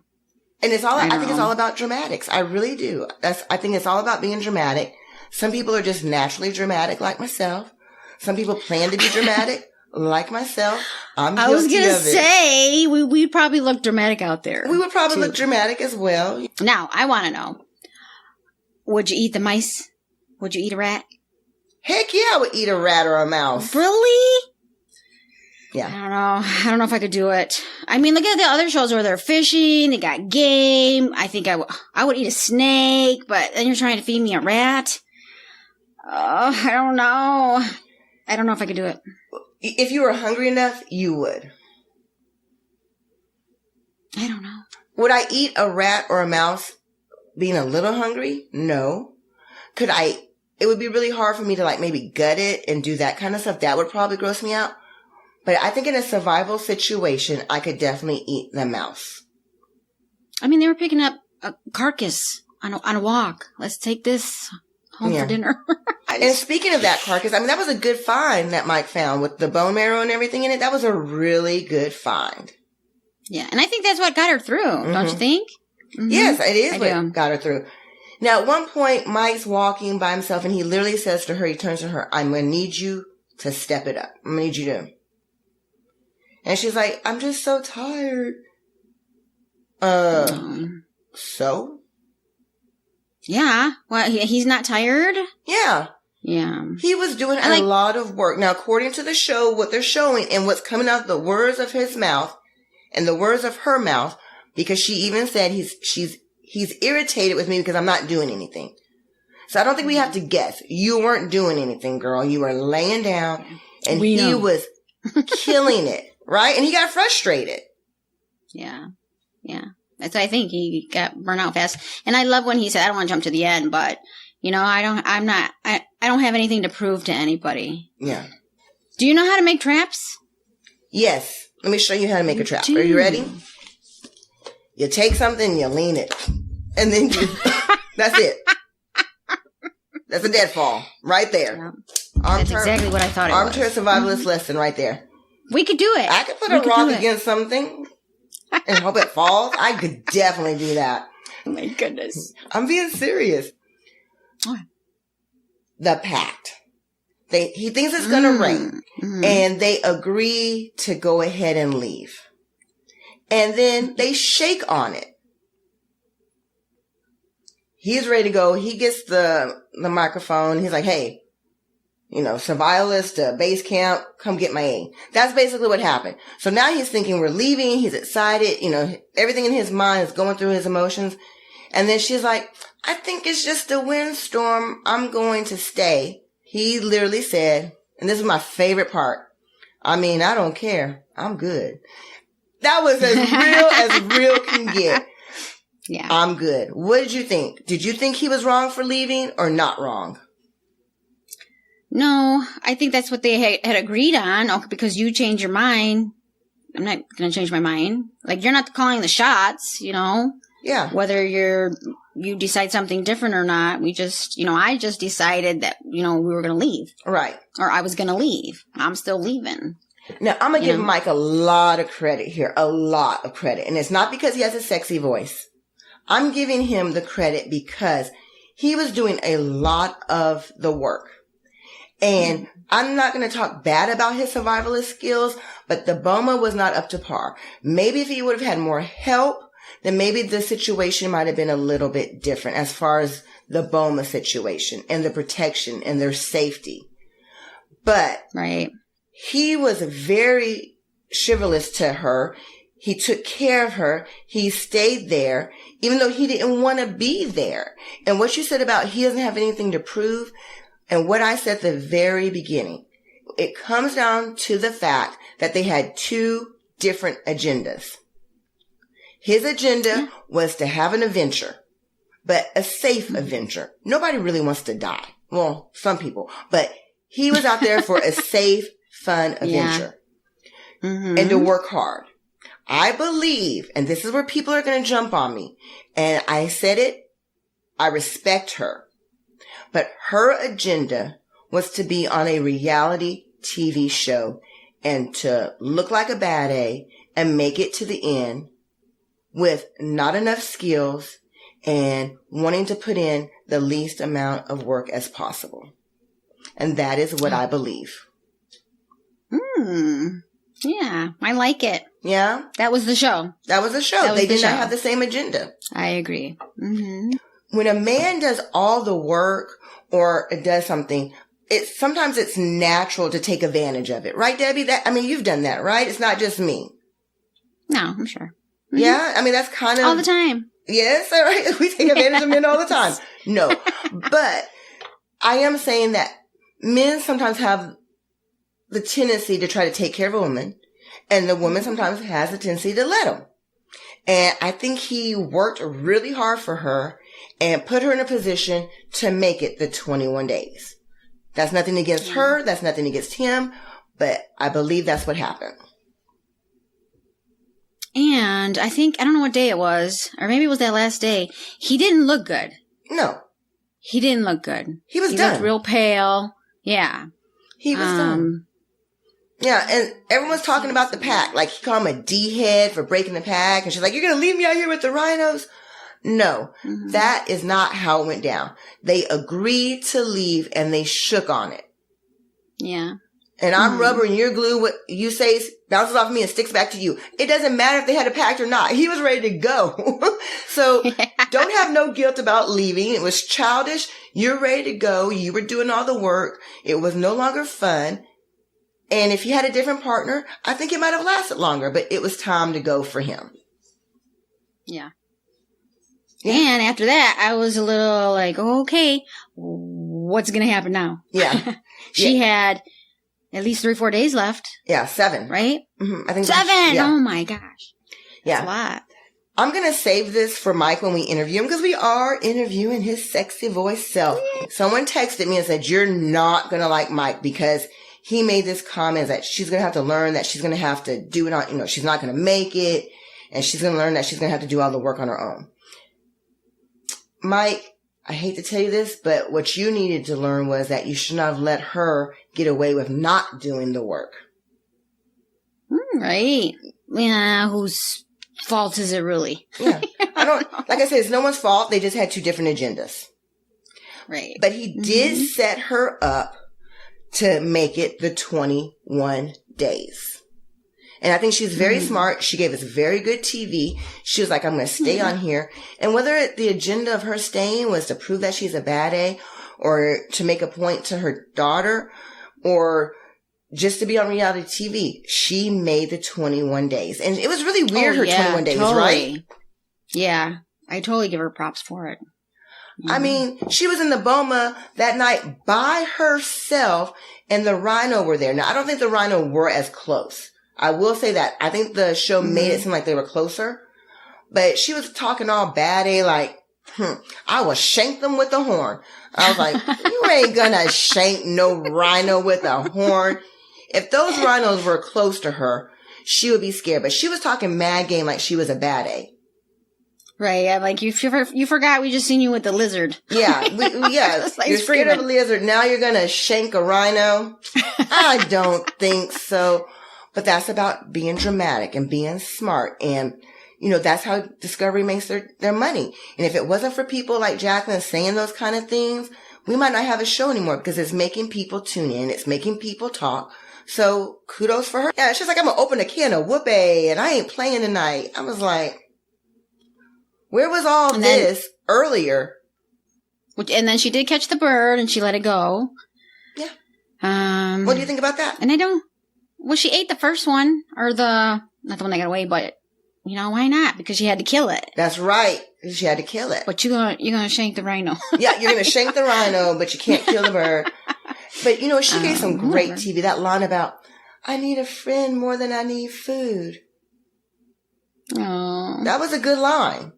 And I think it's all about dramatics. I really do. I think it's all about being dramatic. Some people are just naturally dramatic like myself. Some people plan to be dramatic like myself. I was going to say, we'd probably look dramatic out there. We would probably look dramatic as well. Now, I want to know, would you eat the mice? Would you eat a rat? Heck yeah, I would eat a rat or a mouse. Really? Yeah. I don't know if I could do it. I mean, look at the other shows where they're fishing, they got game. I think I would eat a snake, but then you're trying to feed me a rat. Oh, I don't know. I don't know if I could do it. If you were hungry enough, you would. I don't know. Would I eat a rat or a mouse being a little hungry? No. It would be really hard for me to like maybe gut it and do that kind of stuff. That would probably gross me out. But I think in a survival situation, I could definitely eat the mouse. I mean, they were picking up a carcass on a walk. Let's take this home for dinner. And speaking of that carcass, I mean, that was a good find that Mike found with the bone marrow and everything in it. That was a really good find. Yeah. And I think that's what got her through. Don't you think? Mm-hmm. Yes, it is what got her through. Now, at one point, Mike's walking by himself, and he literally says to her, he turns to her, I'm going to need you to step it up. I'm going to need you to. And she's like, I'm just so tired. So? Yeah. Well, he's not tired? Yeah. Yeah. He was doing a lot of work. Now, according to the show, what they're showing and what's coming out the words of his mouth and the words of her mouth, because she even said he's irritated with me because I'm not doing anything. So I don't think we have to guess. You weren't doing anything, girl. You were laying down and he was killing it, right? And he got frustrated. Yeah. Yeah. That's I think he got burnt out fast. And I love when he said, I don't want to jump to the end, but you know, I don't have anything to prove to anybody. Yeah. Do you know how to make traps? Yes. Let me show you how to make a trap. Are you ready? You take something, you lean it. And then that's it. That's a deadfall right there. Yeah. That's exactly what I thought it was. Armchair Survivalist lesson right there. We could do it. I could put a rock against something and hope it falls. I could definitely do that. Oh my goodness. I'm being serious. What? The pact. He thinks it's going to rain. Mm-hmm. And they agree to go ahead and leave. And then they shake on it. He's ready to go. He gets the microphone. He's like, hey, survivalist, base camp, come get my aid. That's basically what happened. So now he's thinking we're leaving. He's excited. Everything in his mind is going through his emotions. And then she's like, I think it's just a windstorm. I'm going to stay. He literally said, and this is my favorite part, I don't care. I'm good. That was as real can get. Yeah. I'm good. What did you think? Did you think he was wrong for leaving or not wrong? No, I think that's what they had agreed on. Because you change your mind. I'm not going to change my mind. Like, you're not calling the shots, Yeah. Whether you decide something different or not. We just, I just decided that, we were going to leave. Right. Or I was going to leave. I'm still leaving. Now, I'm going to give Mike a lot of credit here. A lot of credit. And it's not because he has a sexy voice. I'm giving him the credit because he was doing a lot of the work. And I'm not going to talk bad about his survivalist skills, but the BOMA was not up to par. Maybe if he would have had more help, then maybe the situation might have been a little bit different as far as the BOMA situation and the protection and their safety. But right. He was very chivalrous to her. He took care of her. He stayed there, even though he didn't want to be there. And what you said about he doesn't have anything to prove, and what I said at the very beginning, it comes down to the fact that they had two different agendas. His agenda was to have an adventure, but a safe adventure. Nobody really wants to die. Well, some people, but he was out there for a safe, fun adventure and to work hard. I believe, and this is where people are going to jump on me, and I said it, I respect her, but her agenda was to be on a reality TV show and to look like a bad A and make it to the end with not enough skills and wanting to put in the least amount of work as possible. And that is what I believe. Yeah, I like it. Yeah? That was the show. That was the show. They did not have the same agenda. I agree. Mm-hmm. When a man does all the work or does something, sometimes it's natural to take advantage of it. Right, Debbie? You've done that, right? It's not just me. No, I'm sure. Mm-hmm. Yeah? That's kind of... all the time. Yes, all right. We take advantage of men all the time. No. But I am saying that men sometimes have the tendency to try to take care of a woman, and the woman sometimes has the tendency to let him. And I think he worked really hard for her and put her in a position to make it the 21 days. That's nothing against her. That's nothing against him. But I believe that's what happened. And I don't know what day it was, or maybe it was that last day. He didn't look good. No. He didn't look good. He was done. Looked real pale. Yeah. He was done. Yeah, and everyone's talking about the pack. Like, he called him a D-head for breaking the pack. And she's like, you're going to leave me out here with the rhinos? No, that is not how it went down. They agreed to leave and they shook on it. Yeah. And I'm rubber and you're glue. What you say bounces off of me and sticks back to you. It doesn't matter if they had a pact or not. He was ready to go. So don't have no guilt about leaving. It was childish. You're ready to go. You were doing all the work. It was no longer fun. And if he had a different partner, I think it might have lasted longer, but it was time to go for him. Yeah. And after that, I was a little like, okay, what's going to happen now? Yeah. She had at least 3-4 days left. Yeah, 7. Right? Mm-hmm. I think 7! Yeah. Oh my gosh. Yeah. That's a lot. I'm going to save this for Mike when we interview him because we are interviewing his sexy voice self. Someone texted me and said, you're not going to like Mike because he made this comment that she's going to have to learn that she's going to have to do it on, she's not going to make it. And she's going to learn that she's going to have to do all the work on her own. Mike, I hate to tell you this, but what you needed to learn was that you should not have let her get away with not doing the work. Right. Yeah, whose fault is it really? Yeah. Like I said, it's no one's fault. They just had two different agendas. Right. But he did set her up to make it the 21 days. And I think she's very smart. She gave us very good TV. She was like, I'm going to stay on here. And whether the agenda of her staying was to prove that she's a bad A or to make a point to her daughter or just to be on reality TV, she made the 21 days. And it was really weird, 21 days, totally. right? Yeah. I totally give her props for it. I mean, she was in the Boma that night by herself and the rhino were there. Now, I don't think the rhino were as close. I will say that. I think the show made it seem like they were closer. But she was talking all bad, like, I will shank them with a horn. I was like, you ain't gonna shank no rhino with a horn. If those rhinos were close to her, she would be scared. But she was talking mad game like she was a bad A. Right, yeah, like you forgot we just seen you with the lizard. Yeah, you're scared of a lizard. Now you're going to shank a rhino? I don't think so. But that's about being dramatic and being smart. And, that's how Discovery makes their money. And if it wasn't for people like Jacqueline saying those kind of things, we might not have a show anymore because it's making people tune in. It's making people talk. So kudos for her. Yeah, she's like, I'm going to open a can of whoopee and I ain't playing tonight. I was like, where was all this earlier? And then she did catch the bird and she let it go. Yeah. What do you think about that? And she ate the first one or not the one that got away, but why not? Because she had to kill it. That's right. She had to kill it. But you're gonna shank the rhino. Yeah, you're gonna shank the rhino, but you can't kill the bird. But she gave some great TV. That line about, I need a friend more than I need food. Oh. That was a good line.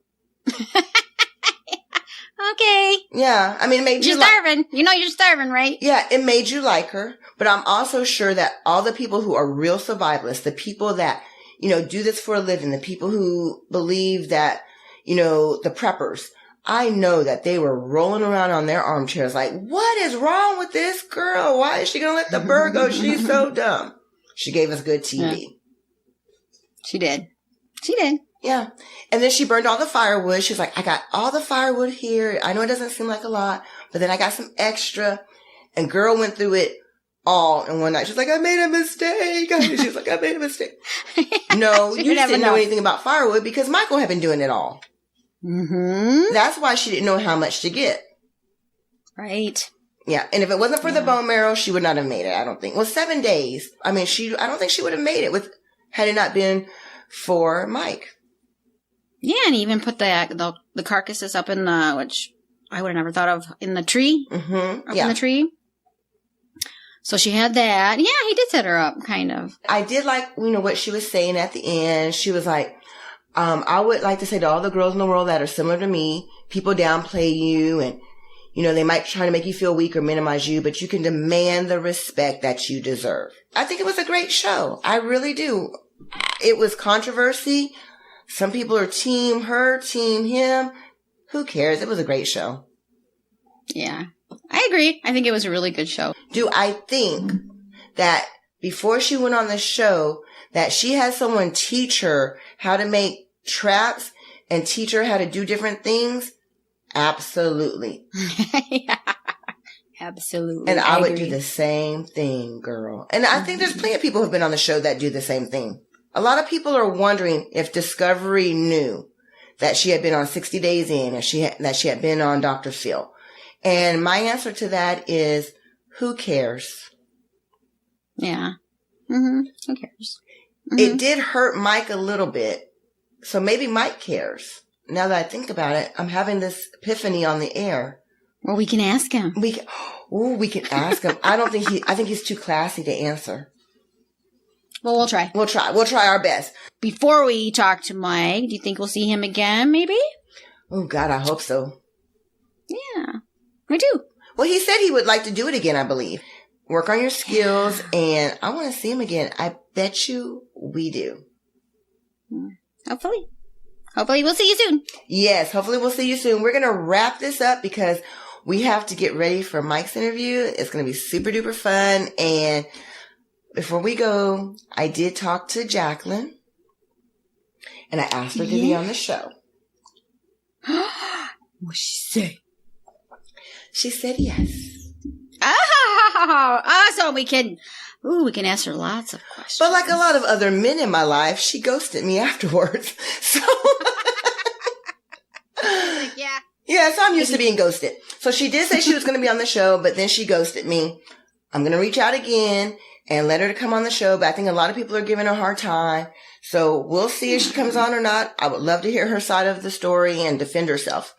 Okay. Yeah. I mean, it made you're starving. You're starving, right? Yeah, it made you like her. But I'm also sure that all the people who are real survivalists, the people that, do this for a living, the people who believe that, the preppers, I know that they were rolling around on their armchairs like, what is wrong with this girl? Why is she going to let the bird go? She's so dumb. She gave us good TV. Yeah. She did. Yeah. And then she burned all the firewood. She's like, I got all the firewood here. I know it doesn't seem like a lot, but then I got some extra. And girl went through it all in one night. She's like, I made a mistake. She's like, I made a mistake. No, you just didn't know anything about firewood because Michael had been doing it all. Mm-hmm. That's why she didn't know how much to get. Right. Yeah. And if it wasn't for the bone marrow, she would not have made it, I don't think. Well, 7 days. I mean, I don't think she would have made it had it not been for Mike. Yeah, and he even put the carcasses up in which I would have never thought of, in the tree. Mm-hmm. Up in the tree. So she had that. Yeah, he did set her up, kind of. I did like, what she was saying at the end. She was like, I would like to say to all the girls in the world that are similar to me, people downplay you and, they might try to make you feel weak or minimize you, but you can demand the respect that you deserve. I think it was a great show. I really do. It was controversy. Some people are team her, team him. Who cares? It was a great show. Yeah, I agree. I think it was a really good show. Do I think that before she went on the show that she had someone teach her how to make traps and teach her how to do different things? Absolutely. Yeah, absolutely. And I would do the same thing, girl. And I think there's plenty of people who've been on the show that do the same thing. A lot of people are wondering if Discovery knew that she had been on 60 Days In and that she had been on Dr. Phil. And my answer to that is, who cares? Yeah. Mm-hmm. Who cares? Mm-hmm. It did hurt Mike a little bit. So maybe Mike cares. Now that I think about it, I'm having this epiphany on the air. Well, we can ask him. We can ask him. I think he's too classy to answer. Well, we'll try. We'll try our best. Before we talk to Mike, do you think we'll see him again, maybe? Oh, God, I hope so. Yeah, I do. Well, he said he would like to do it again, I believe. Work on your skills, and I want to see him again. I bet you we do. Hopefully. hopefully we'll see you soon. Yes, hopefully we'll see you soon. We're going to wrap this up because we have to get ready for Mike's interview. It's going to be super duper fun. And before we go, I did talk to Jacqueline and I asked her to be on the show. What'd she say? She said yes. Oh, awesome. We can ask her lots of questions. But like a lot of other men in my life, she ghosted me afterwards. So yeah. Yeah, so I'm used to being ghosted. So she did say she was going to be on the show, but then she ghosted me. I'm going to reach out again and let her to come on the show, but I think a lot of people are giving her a hard time. So we'll see if she comes on or not. I would love to hear her side of the story and defend herself.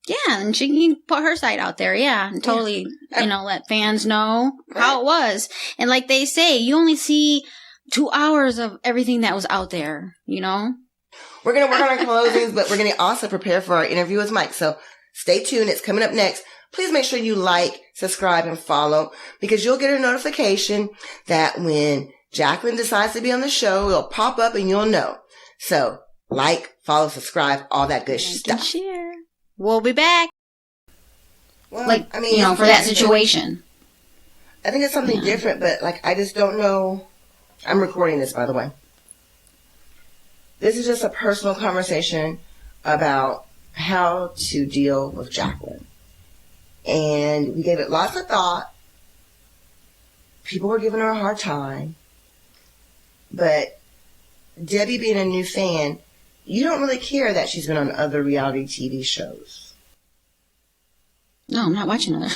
Yeah, and she can put her side out there, and totally, let fans know how it was. And like they say, you only see 2 hours of everything that was out there, We're going to work on our closings, but we're going to also prepare for our interview with Mike. So stay tuned. It's coming up next. Please make sure you like, subscribe, and follow because you'll get a notification that when Jacqueline decides to be on the show, it'll pop up and you'll know. So like, follow, subscribe, all that good stuff. Share. We'll be back. Well, for that situation. I think it's something different, but I just don't know. I'm recording this, by the way. This is just a personal conversation about how to deal with Jacqueline. And we gave it lots of thought. People were giving her a hard time. But Debbie being a new fan, you don't really care that she's been on other reality TV shows. No, I'm not watching other.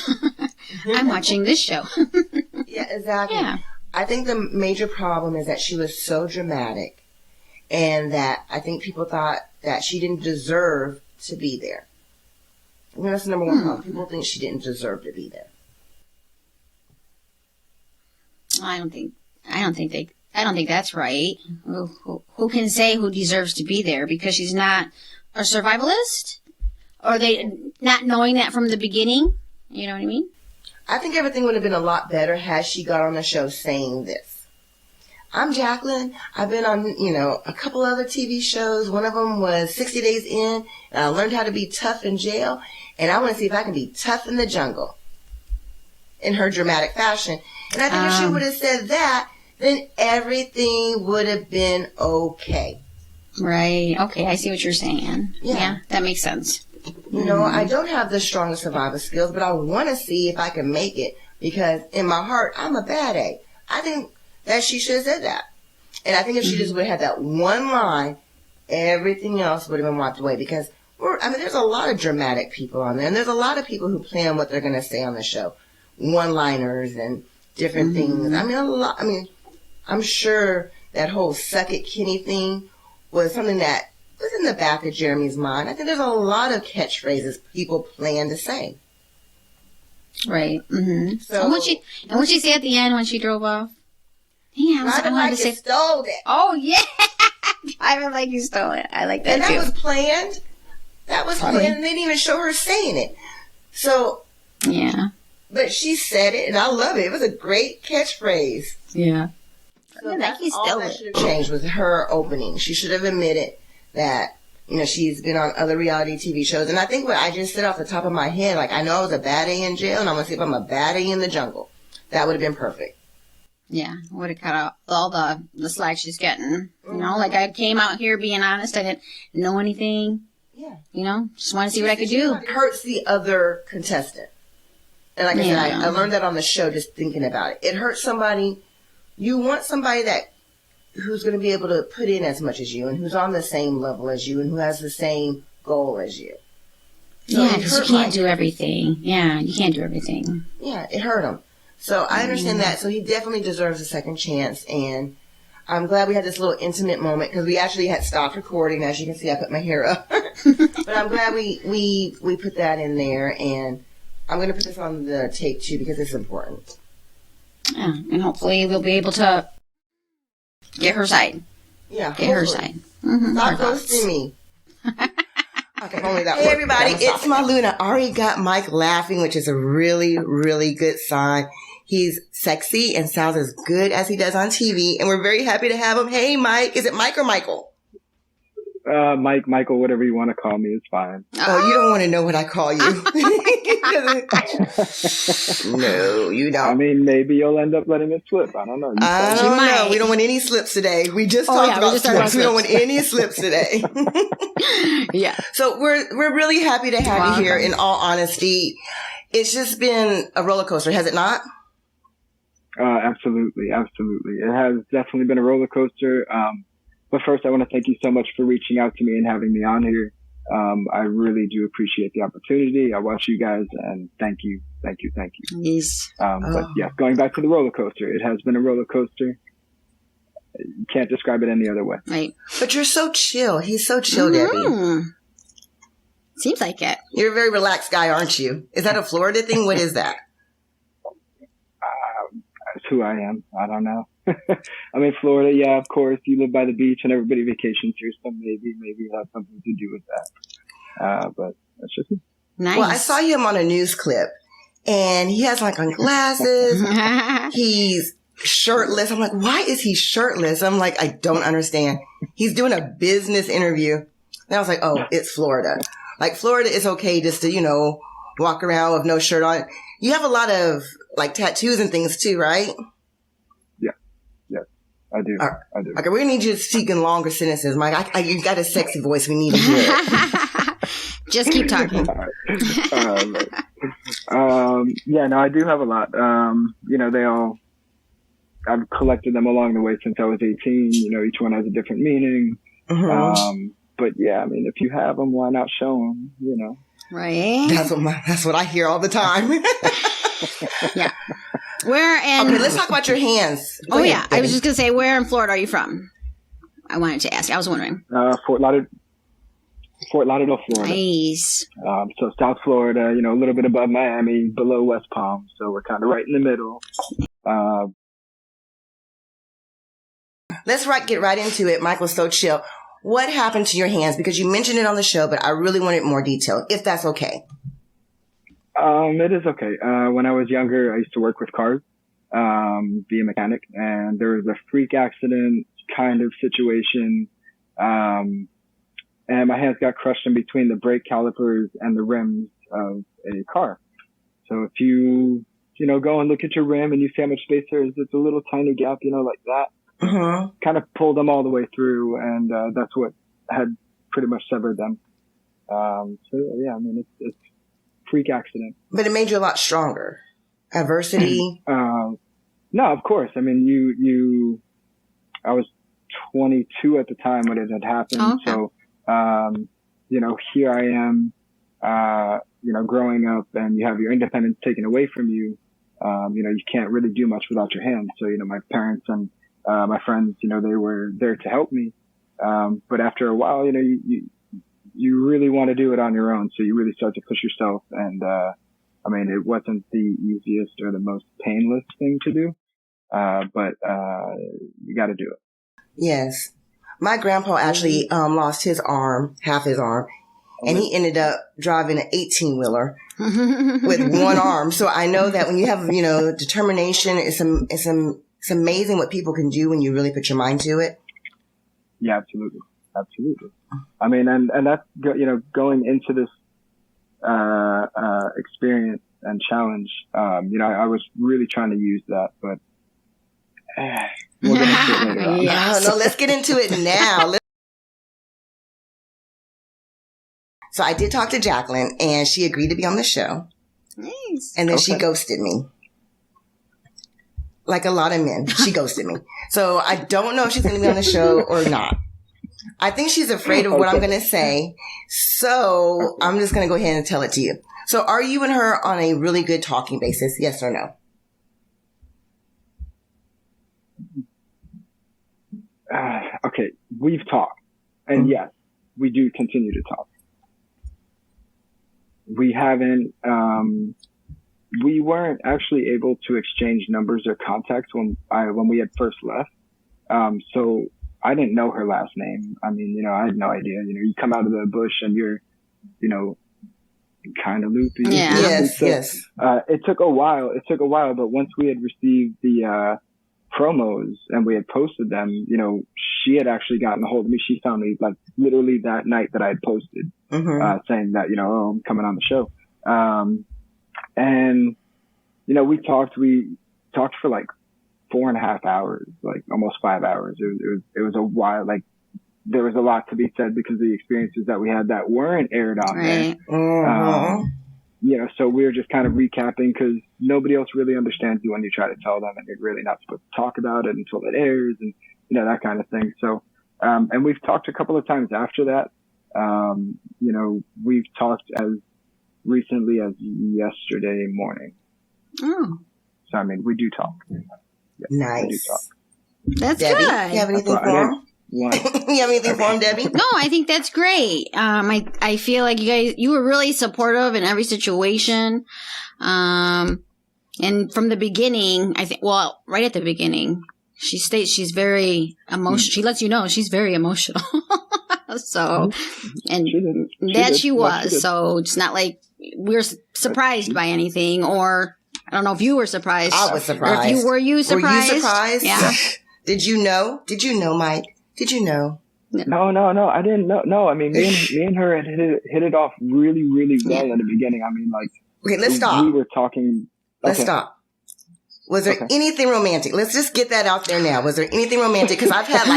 I'm watching this show. Yeah, exactly. Yeah. I think the major problem is that she was so dramatic and that I think people thought that she didn't deserve to be there. That's the number one problem. People think she didn't deserve to be there. I don't think that's right. Who can say who deserves to be there because she's not a survivalist? Or they not knowing that from the beginning? You know what I mean? I think everything would have been a lot better had she got on the show saying this. I'm Jacqueline. I've been on, a couple other TV shows. One of them was 60 Days In, and I learned how to be tough in jail, and I want to see if I can be tough in the jungle in her dramatic fashion. And I think if she would have said that, then everything would have been okay. Right. Okay, I see what you're saying. Yeah, that makes sense. I don't have the strongest survival skills, but I want to see if I can make it because in my heart, I'm a bad egg. I think that she should have said that. And I think if she just would have had that one line, everything else would have been wiped away because there's a lot of dramatic people on there and there's a lot of people who plan what they're going to say on the show. One-liners and different things. I'm sure that whole suck it Kenny thing was something that was in the back of Jeremy's mind. I think there's a lot of catchphrases people plan to say. Right. Mm-hmm. So, and what'd she say at the end when she drove off? Yeah, I wanted to say stole it. Oh yeah, driving like you stole it. I like that and too. And that was planned. Planned. And they didn't even show her saying it. So yeah. But she said it, and I love it. It was a great catchphrase. Yeah. So that's all that should have changed was her opening. She should have admitted that, she's been on other reality TV shows. And I think what I just said off the top of my head, I know I was a bad A in jail, and I'm going to see if I'm a bad A in the jungle. That would have been perfect. Yeah, would have cut out all the slack she's getting. I came out here being honest. I didn't know anything. Yeah. Just wanted to see what I could do. It hurts the other contestant. And like I said, I learned that on the show just thinking about it. It hurts somebody. You want somebody who's going to be able to put in as much as you and who's on the same level as you and who has the same goal as you. So because you can't do everything. Yeah, you can't do everything. Yeah, it hurt him. So I understand that. So he definitely deserves a second chance. And I'm glad we had this little intimate moment because we actually had stopped recording. As you can see, I put my hair up. But I'm glad we put that in there. And I'm going to put this on the tape too because it's important. Yeah, and hopefully we'll be able to get her side. Yeah, get her side. Mm-hmm. Stop ghosting me. Okay, only that. Hey everybody, it's Malu. I already got Mike laughing, which is a really, really good sign. He's sexy and sounds as good as he does on TV, and we're very happy to have him. Hey, Mike. Is it Mike or Michael? Michael, whatever you want to call me is fine. Oh, you don't want to know what I call you. No, you don't. I mean, maybe you'll end up letting it slip. I don't know. I don't know. We don't want any slips today. We just talked about slips. We don't want any slips today. Yeah. So we're really happy to have you here. In all honesty, it's just been a roller coaster, has it not? Absolutely. It has definitely been a roller coaster. But first, I want to thank you so much for reaching out to me and having me on here. I really do appreciate the opportunity. I watch you guys, and thank you. Yes. But yeah, going back to the roller coaster, it has been a roller coaster. You can't describe it any other way. Right. But you're so chill. He's so chill, Debbie. Seems like it. You're a very relaxed guy, aren't you? Is that a Florida thing? What is that? That's who I am. I don't know. I mean, Florida, yeah, of course, you live by the beach and everybody vacations here, so maybe it has something to do with that. But that's just it. Nice. Well, I saw him on a news clip, and he has like on glasses. He's shirtless. I'm like, why is he shirtless? I'm like, I don't understand. He's doing a business interview. And I was like, oh, it's Florida. Like, Florida is okay just to, walk around with no shirt on. You have a lot of like tattoos and things too, right? I do. I do. Okay, we're going to need you to speak in longer sentences, Mike. You got a sexy voice. We need to hear it. Just keep talking. Yeah, no, I do have a lot. I've collected them along the way since I was 18. Each one has a different meaning. Mm-hmm. But yeah, I mean, if you have them, why not show them, Right. That's what I hear all the time. Yeah. Okay, let's talk about your hands. Go ahead, Debbie. I was just going to say, where in Florida are you from? I wanted to ask. I was wondering. Fort Lauderdale, Florida. Nice. So South Florida, a little bit above Miami, below West Palm. So we're kind of right in the middle. Let's get right into it. Michael's so chill. What happened to your hands? Because you mentioned it on the show, but I really wanted more detail, if that's okay. It is okay. When I was younger, I used to work with cars, be a mechanic, and there was a freak accident kind of situation. And my hands got crushed in between the brake calipers and the rims of a car. So if you go and look at your rim and you see how much space there is, it's a little tiny gap, like that. Mm-hmm. Kind of pulled them all the way through, and that's what had pretty much severed them. So yeah, I mean, it's freak accident. But it made you a lot stronger. Adversity? No, of course. I mean, I was 22 at the time when it had happened. Oh, okay. So, here I am, growing up, and you have your independence taken away from you. You can't really do much without your hands. So, my parents and my friends, they were there to help me. But after a while, you really want to do it on your own. So you really start to push yourself. And, I mean, it wasn't the easiest or the most painless thing to do. But you got to do it. Yes. My grandpa actually, lost his arm, half his arm, and he ended up driving an 18-wheeler with one arm. So I know that when you have, determination, it's amazing what people can do when you really put your mind to it. Yeah, absolutely. I mean, and that's, going into this, experience and challenge, I was really trying to use that, but we'll get into it later on. Yes. No, let's get into it now. So I did talk to Jacqueline, and she agreed to be on the show. Nice. And then she ghosted me. Like a lot of men, she ghosted me. So I don't know if she's going to be on the show or not. I think she's afraid of what I'm going to say. So I'm just going to go ahead and tell it to you. So are you and her on a really good talking basis? Yes or no? Okay. We've talked. And yes, we do continue to talk. We haven't, we weren't actually able to exchange numbers or contacts when we had first left. So I didn't know her last name. I mean, I had no idea. You come out of the bush and you're, kind of loopy. Yeah. Yes. It took a while. But once we had received the promos and we had posted them, you know, she had actually gotten a hold of me. She found me like literally that night that I had posted, saying that, you know, oh, I'm coming on the show. And, you know, we talked for like 4.5 hours, like almost 5 hours. It was a while, like there was a lot to be said because of the experiences that we had that weren't aired on there. You know, so we were just kind of recapping because nobody else really understands you when you try to tell them, and you're really not supposed to talk about it until it airs, and you know, that kind of thing. So, and we've talked a couple of times after that. You know, we've talked as recently as yesterday morning. Oh, so I mean, we do talk. Yeah, nice. We do talk. That's Debbie, good. you have anything for him? You have anything for him, Debbie? No, I think that's great. I feel like you were really supportive in every situation. And from the beginning, I think, well, right at the beginning, she states she's very emotional. She lets you know she's very emotional. So, and she was. So it's not like we're surprised by anything, or I don't know if you were surprised. I was surprised. Or were you surprised? Were you surprised? Yeah. Did you know? Did you know, Mike? Did you know? No, I didn't know. No, I mean, me and her had hit it off really, really well in the beginning. I mean, like, okay, let's stop. We were talking. Let's stop. Was there anything romantic? Let's just get that out there now. Was there anything romantic? Because I've had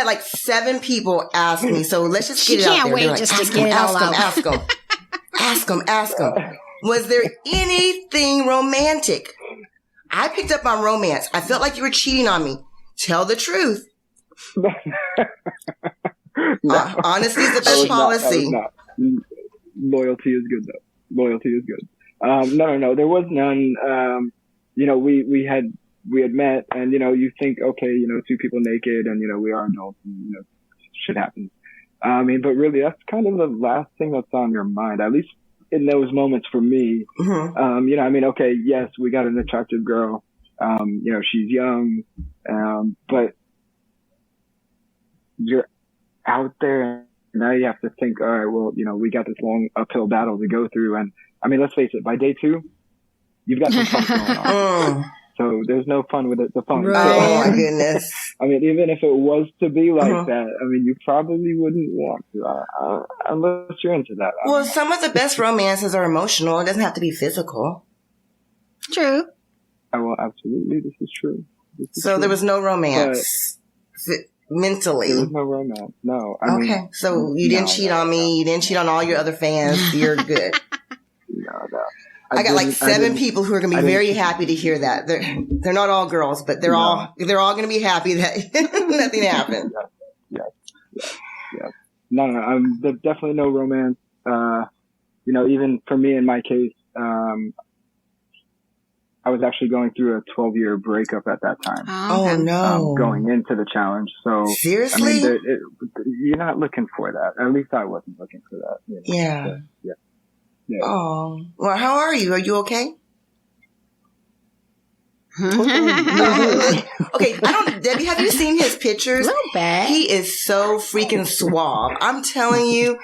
like 7 people ask me. So let's just get it out there. She can't wait like, just to get it all out. Ask them. Was there anything romantic? I picked up on romance. I felt like you were cheating on me. Tell the truth. Honesty is the best policy. Loyalty is good, though. Loyalty is good. No. There was none. You know, we had met, and you know, you think, okay, you know, 2 people naked, and you know, we are adults, and you know, shit happens. I mean, but really, that's kind of the last thing that's on your mind, at least in those moments for me. You know, I mean, okay, yes, we got an attractive girl. You know, she's young, but you're out there, and now you have to think, all right, well, you know, we got this long uphill battle to go through. And I mean, let's face it, by day 2, you've got some fun going on. So there's no fun with it. The fun. Right. Oh my goodness. I mean, even if it was to be like that, I mean, you probably wouldn't want to, unless you're into that. Well, some of the best romances are emotional. It doesn't have to be physical. True. Well, absolutely. This is true. So there was no romance mentally. There was no romance. No. I mean, so you didn't cheat on me. You didn't cheat on all your other fans. You're good. No. I got like 7 people who are going to be very happy to hear that. They're not all girls, but they're all going to be happy that nothing happened. Yes. No. There's definitely no romance. You know, even for me in my case, I was actually going through a 12-year breakup at that time. Oh no! Going into the challenge, so seriously, I mean, you're not looking for that. At least I wasn't looking for that. You know? Yeah. Oh, well, how are you? Are you okay? Okay, Debbie, have you seen his pictures? A little bit. He is so freaking suave. I'm telling you.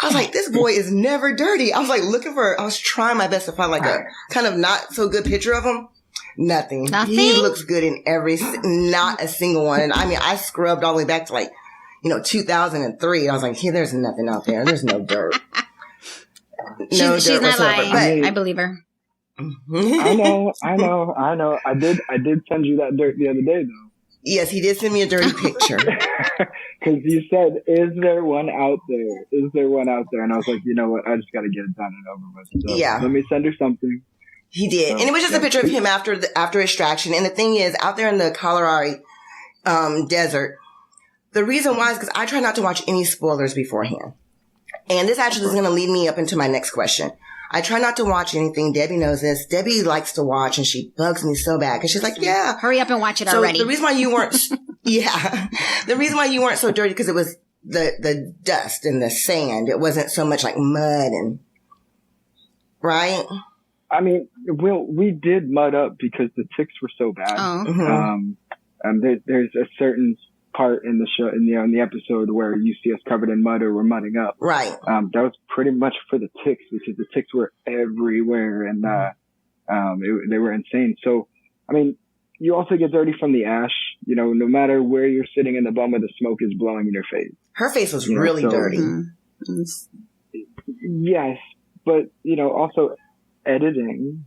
I was like, this boy is never dirty. I was like I was trying my best to find like a kind of not so good picture of him. Nothing. He looks good in not a single one. And I mean, I scrubbed all the way back to like, you know, 2003. I was like, there's nothing out there. There's no dirt. She's not lying. I believe her. I know. I did send you that dirt the other day, though. Yes, he did send me a dirty picture. Because you said, is there one out there? Is there one out there? And I was like, you know what? I just got to get it done and over with. So let me send her something. He did. So, and it was just a picture of him after extraction. And the thing is, out there in the Colorado desert, the reason why is because I try not to watch any spoilers beforehand. And this actually is going to lead me up into my next question. I try not to watch anything. Debbie knows this. Debbie likes to watch, and she bugs me so bad because she's like, yeah. Hurry up and watch it already. So the reason why you weren't, the reason why you weren't so dirty because it was the dust and the sand. It wasn't so much like mud and, right? I mean, we did mud up because the ticks were so bad. There's a certain part in the show, in the episode where you see us covered in mud or we're mudding up. Right. That was pretty much for the ticks because the ticks were everywhere and, they were insane. So, I mean, you also get dirty from the ash. You know, no matter where you're sitting in the boma, the smoke is blowing in your face. Her face was really dirty. Yes, but, you know, also editing,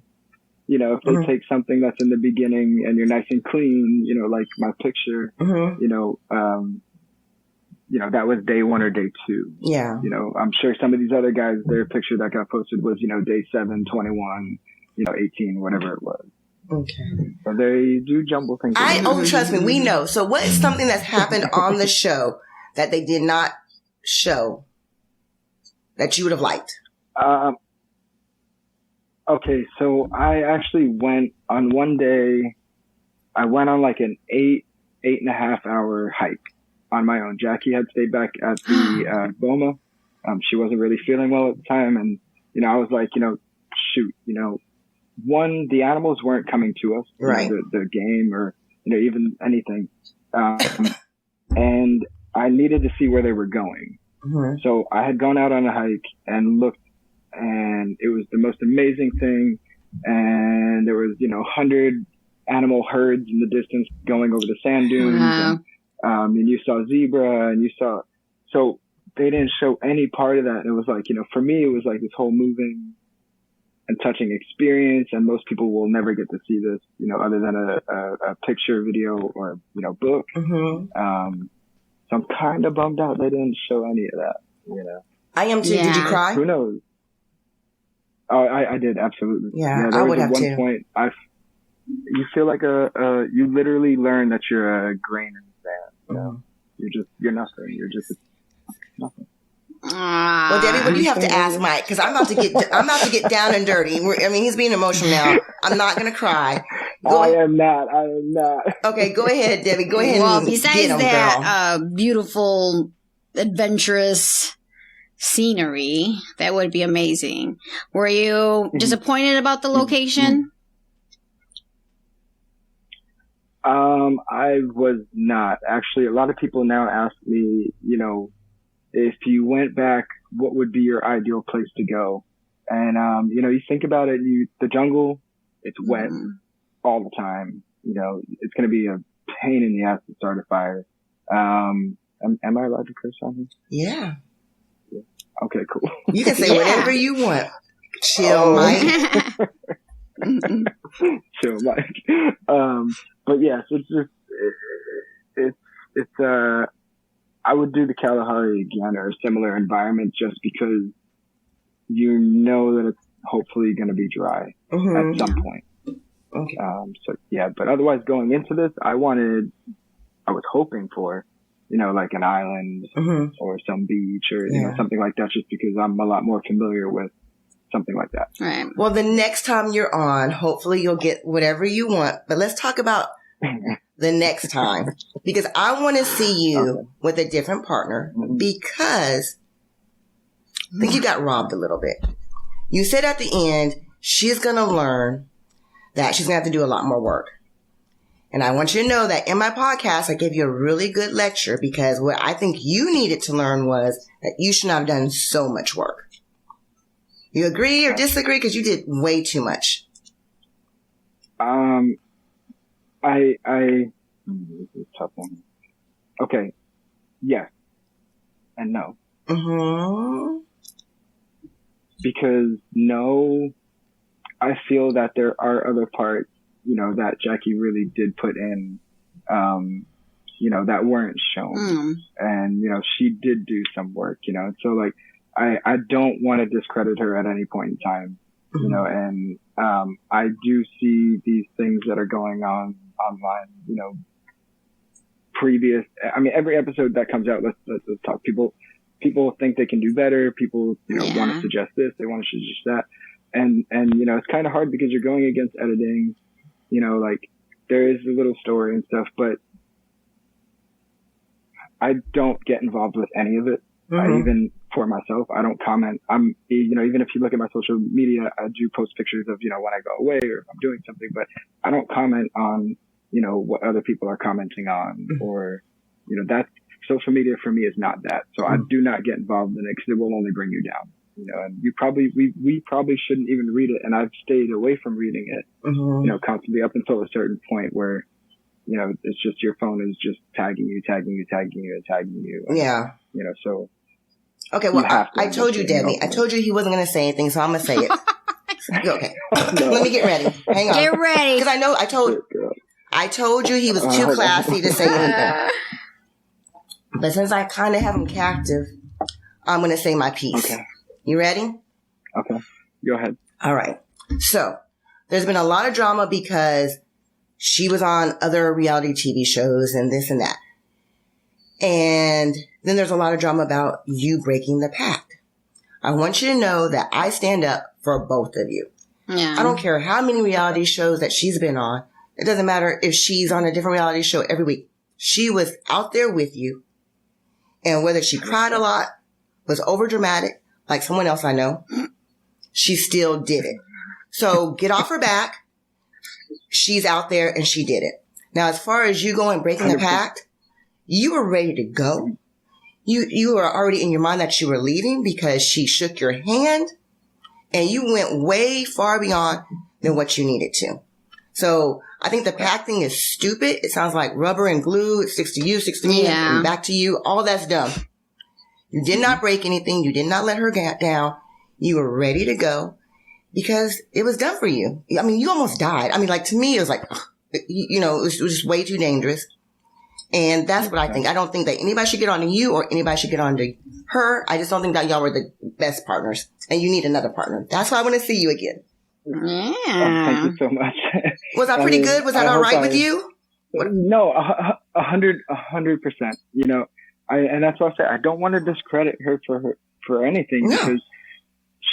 you know, if they take something that's in the beginning and you're nice and clean, you know, like my picture, you know, that was day 1 or day 2. Yeah. You know, I'm sure some of these other guys, their picture that got posted was, you know, day 7, 21, you know, 18, whatever it was. Okay. So they do jumble things. Trust me, we know. So what is something that's happened on the show that they did not show that you would have liked? Okay, so I actually went on one day, I went on like an 8.5 hour hike on my own. Jackie had stayed back at the boma. She wasn't really feeling well at the time. And, you know, I was like, you know, shoot, you know, one, the animals weren't coming to us, right? You know, the game or, you know, even anything. And I needed to see where they were going. So I had gone out on a hike and looked, and it was the most amazing thing. And there was, you know, 100 animal herds in the distance going over the sand dunes. And you saw zebra and so they didn't show any part of that. And it was like, you know, for me, it was like this whole moving and touching experience. And most people will never get to see this, you know, other than a picture, video, or, you know, book. So I'm kind of bummed out they didn't show any of that, you know. I am too. Yeah. Did you cry? Who knows? Oh, I did, absolutely. Yeah, I would have too. At one point, you feel like you literally learn that you're a grain in the sand. You know? You're nothing. You're just nothing. Well, Debbie, what do you have to ask Mike? Because I'm about to get down and dirty. I mean, he's being emotional now. I'm not going to cry. I am not. Okay, go ahead, Debbie. Go ahead. Well, and besides that beautiful, adventurous scenery, that would be amazing. Were you disappointed about the location? I was not. Actually, a lot of people now ask me, you know, if you went back, what would be your ideal place to go? And, you know, you think about it, the jungle, it's wet all the time. You know, it's going to be a pain in the ass to start a fire. Am I allowed to curse on here? Yeah. Okay, cool. You can say whatever you want. Chill, Mike. Chill, Mike. But yes, it's I would do the Kalahari again or a similar environment just because you know that it's hopefully going to be dry at some point. Okay. So yeah, but otherwise going into this, I was hoping for, you know, like an island or some beach or, you know, something like that, just because I'm a lot more familiar with something like that. Right. Well, the next time you're on, hopefully you'll get whatever you want, but let's talk about the next time, because I want to see you with a different partner, because I think you got robbed a little bit. You said at the end, she's going to learn that she's going to have to do a lot more work. And I want you to know that in my podcast, I gave you a really good lecture, because what I think you needed to learn was that you should not have done so much work. You agree or disagree? Because you did way too much. This is a tough one. Okay. Yes. And no. Because no, I feel that there are other parts, you know, that Jackie really did put in, you know, that weren't shown. And, you know, she did do some work, you know, so like, I don't want to discredit her at any point in time, you know, and, I do see these things that are going on online, you know, every episode that comes out, let's talk. People think they can do better. People, you know, want to suggest this. They want to suggest that. And, you know, it's kind of hard because you're going against editing, you know, like there is a little story and stuff, but I don't get involved with any of it. Even for myself, I don't comment. You know, even if you look at my social media, I do post pictures of, you know, when I go away or if I'm doing something, but I don't comment on, you know, what other people are commenting on, or, you know, that's social media for me is not that. So I do not get involved in it because it will only bring you down. you know, and we probably shouldn't even read it. And I've stayed away from reading it, Mm-hmm. you know, constantly up until a certain point where, you know, it's just your phone is just tagging you. And, Yeah. you know, so. Okay, well, have to I end told up you, getting Debbie. off I of it. told you he wasn't going to say anything, so I'm going to say it. Okay. No. Let me get ready. Hang on. Get ready. Because I told you he was too classy to say anything. But since I kind of have him captive, I'm going to say my piece. Okay. You ready? Okay. Go ahead. All right. So there's been a lot of drama because she was on other reality TV shows and this and that. And then there's a lot of drama about you breaking the pact. I want you to know that I stand up for both of you. Yeah. I don't care how many reality shows that she's been on. It doesn't matter if she's on a different reality show every week. She was out there with you. And whether she cried a lot, was over dramatic, like someone else I know, she still did it. So get off her back. She's out there and she did it. Now, as far as you going breaking the pact, you were ready to go. You were already in your mind that you were leaving because she shook your hand and you went way far beyond than what you needed to. So I think the pact thing is stupid. It sounds like rubber and glue. It sticks to you, sticks to me, and back to you. All that's dumb. You did not break anything. You did not let her get down. You were ready to go because it was done for you. I mean, you almost died. I mean, like, to me, it was like, you know, it was just way too dangerous. And that's what I think. I don't think that anybody should get on to you or anybody should get on to her. I just don't think that y'all were the best partners and you need another partner. That's why I want to see you again. Yeah. Thank you so much. Was I pretty good? Was that all right with you? No, 100%. You know, and that's why I say I don't want to discredit her for anything because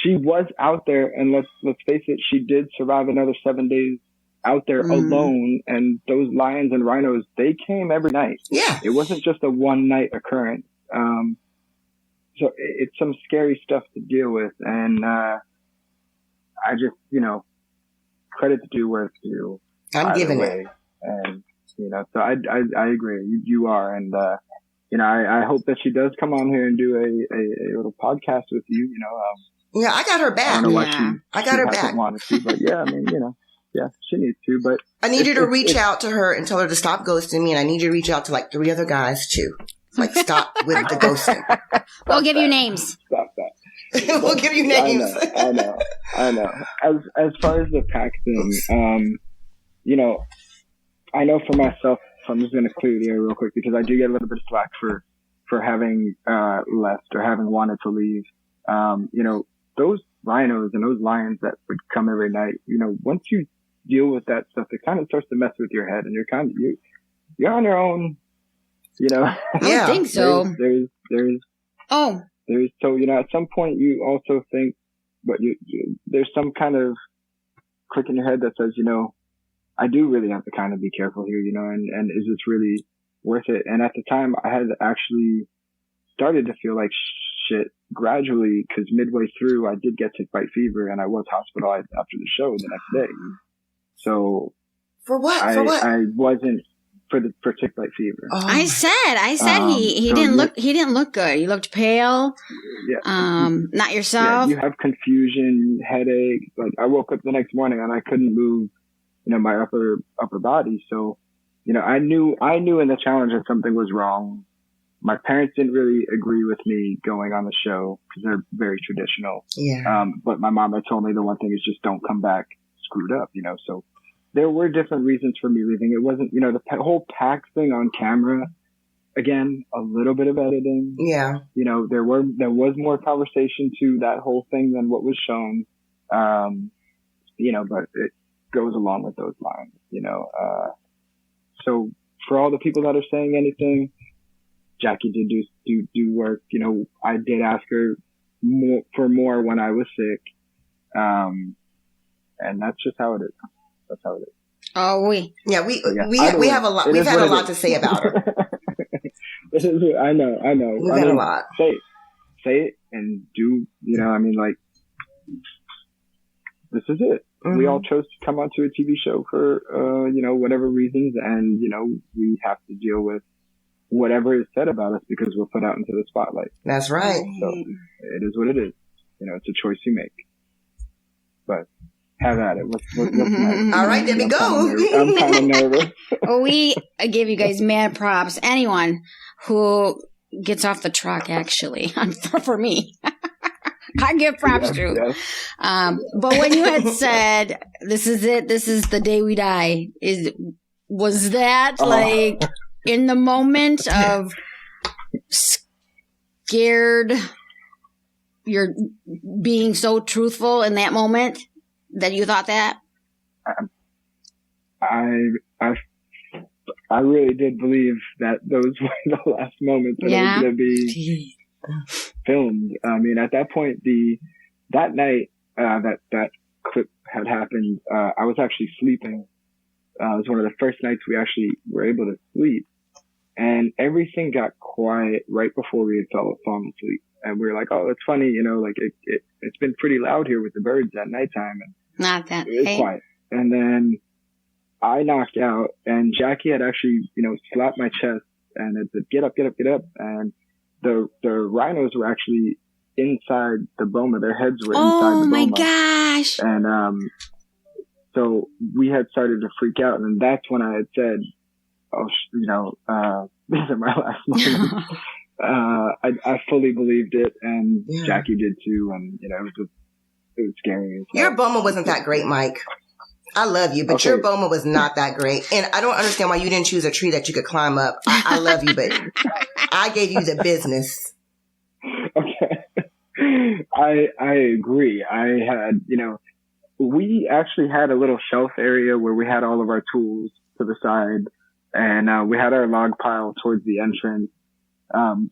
she was out there, and let's face it, she did survive another 7 days out there alone, and those lions and rhinos, they came every night. Yeah. It wasn't just a one night occurrence. So it's some scary stuff to deal with, and I just, you know, credit to due where it's due. I'm giving it. And, you know, so I agree. You are. And, you know, I hope that she does come on here and do a little podcast with you, you know. Yeah, I got her back. I don't know why I got her back. Wanted to, but yeah, I mean, you know, yeah, she needs to, but. I need you to reach out to her and tell her to stop ghosting me. And I need you to reach out to like 3 other guys too. Like, stop with the ghosting. We'll give you names. Stop that. We'll give you names. I know. As far as the pack thing, you know, I know for myself, so I'm just going to clear the air real quick because I do get a little bit of slack for having left or having wanted to leave. You know, those rhinos and those lions that would come every night, you know, once you deal with that stuff, it kind of starts to mess with your head, and you're on your own. You know, I think so. There's so, you know, at some point you also think, but there's some kind of click in your head that says, you know, I do really have to kind of be careful here, you know, and is this really worth it? And at the time I had actually started to feel like shit gradually because midway through I did get tick bite fever and I was hospitalized after the show the next day. So for what? I wasn't for tick bite fever. Oh. I said he didn't look good. You looked pale. Yeah. Not yourself. Yeah, you have confusion, headache. Like I woke up the next morning and I couldn't move, you know, my upper body. So, you know, I knew in the challenge that something was wrong. My parents didn't really agree with me going on the show because they're very traditional. Yeah. But my mom had told me the one thing is just don't come back screwed up, you know, so there were different reasons for me leaving. It wasn't, you know, the whole pack thing on camera. Again, a little bit of editing. Yeah. You know, there was more conversation to that whole thing than what was shown. You know, but it goes along with those lines, you know. So for all the people that are saying anything, Jackie did do work. You know, I did ask her for more when I was sick. And that's just how it is. That's how it is. Oh, we have a lot. We've had a lot to say about her. I know. We've had a lot. Say it and do. You know, I mean, like this is it. Mm-hmm. We all chose to come onto a TV show for you know, whatever reasons, and you know, we have to deal with whatever is said about us because we're put out into the spotlight. That's right. So it is what it is. it's a choice you make. But have at it. What's next? All right, Debbie, go. I'm kind of nervous. We give you guys mad props. Anyone who gets off the truck, actually, for me. I give props to. Yes. But when you had said, "This is it. This is the day we die," was that like in the moment of scared? You're being so truthful in that moment that you thought that. I really did believe that those were the last moments that it was going to be filmed. I mean, at that point, that night that clip had happened, I was actually sleeping. It was one of the first nights we actually were able to sleep, and everything got quiet right before we had fallen asleep. And we were like, "Oh, it's funny, like it's been pretty loud here with the birds at nighttime." And not that it was quiet. And then I knocked out, and Jackie had actually, slapped my chest and it said, "Get up, get up, get up." And the rhinos were actually inside the boma. Their heads were inside the boma. Oh my gosh. And, so we had started to freak out. And that's when I had said, "Oh, these are my last moments." I fully believed it, and Jackie did too. And, it was scary. Your boma wasn't that great, Mike. I love you, but your boma was not that great. And I don't understand why you didn't choose a tree that you could climb up. I love you, but I gave you the business. Okay. I agree. I had, we actually had a little shelf area where we had all of our tools to the side, and we had our log pile towards the entrance.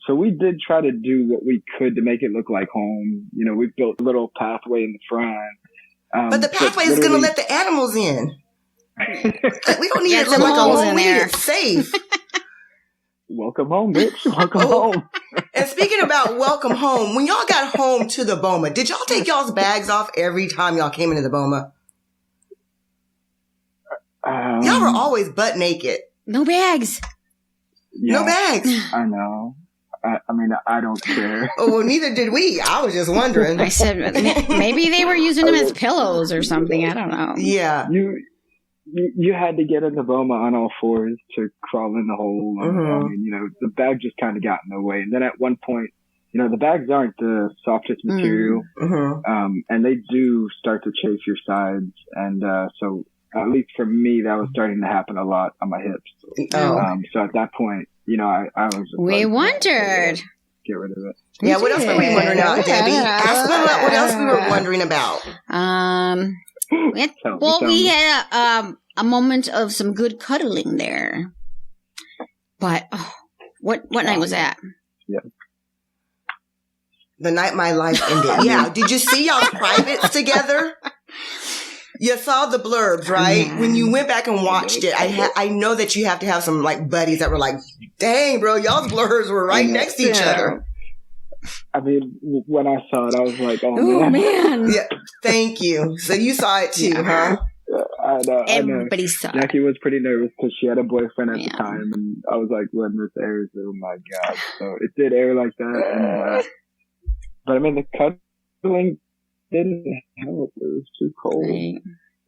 So we did try to do what we could to make it look like home. We built a little pathway in the front. But the pathway is going to let the animals in. We don't need it to look like a home. We need it safe. Welcome home, bitch. Welcome home. And speaking about welcome home, when y'all got home to the boma, did y'all take y'all's bags off every time y'all came into the boma? Y'all were always butt naked. No bags. Yeah, no bags. I know. I mean, I don't care. Oh, well, neither did we. I was just wondering. I said maybe they were using them as pillows or something. I don't know. Yeah. You had to get in the boma on all fours to crawl in the hole. And, I mean, the bag just kind of got in the way. And then at one point, the bags aren't the softest material. And they do start to chafe your sides. And so at least for me, that was starting to happen a lot on my hips. So at that point, I was. We wondered. Get rid of it. Yeah, what else were we wondering about, Debbie? Ask them about what else we were wondering about. We had a moment of some good cuddling there. But what night was that? Yeah. The night my life ended. Yeah. Did you see y'all's privates together? You saw the blurbs, right? When you went back and watched it, I know that you have to have some like buddies that were like, "Dang, bro, y'all's blurbs were right next to each other." I mean, when I saw it, I was like, "Oh man!" Yeah, thank you. So you saw it too, huh? I know. Everybody saw it. Jackie was pretty nervous because she had a boyfriend at the time, and I was like, "When this airs, oh my god!" So it did air like that, and, but I mean, the cuddling didn't help. It was too cold. Right.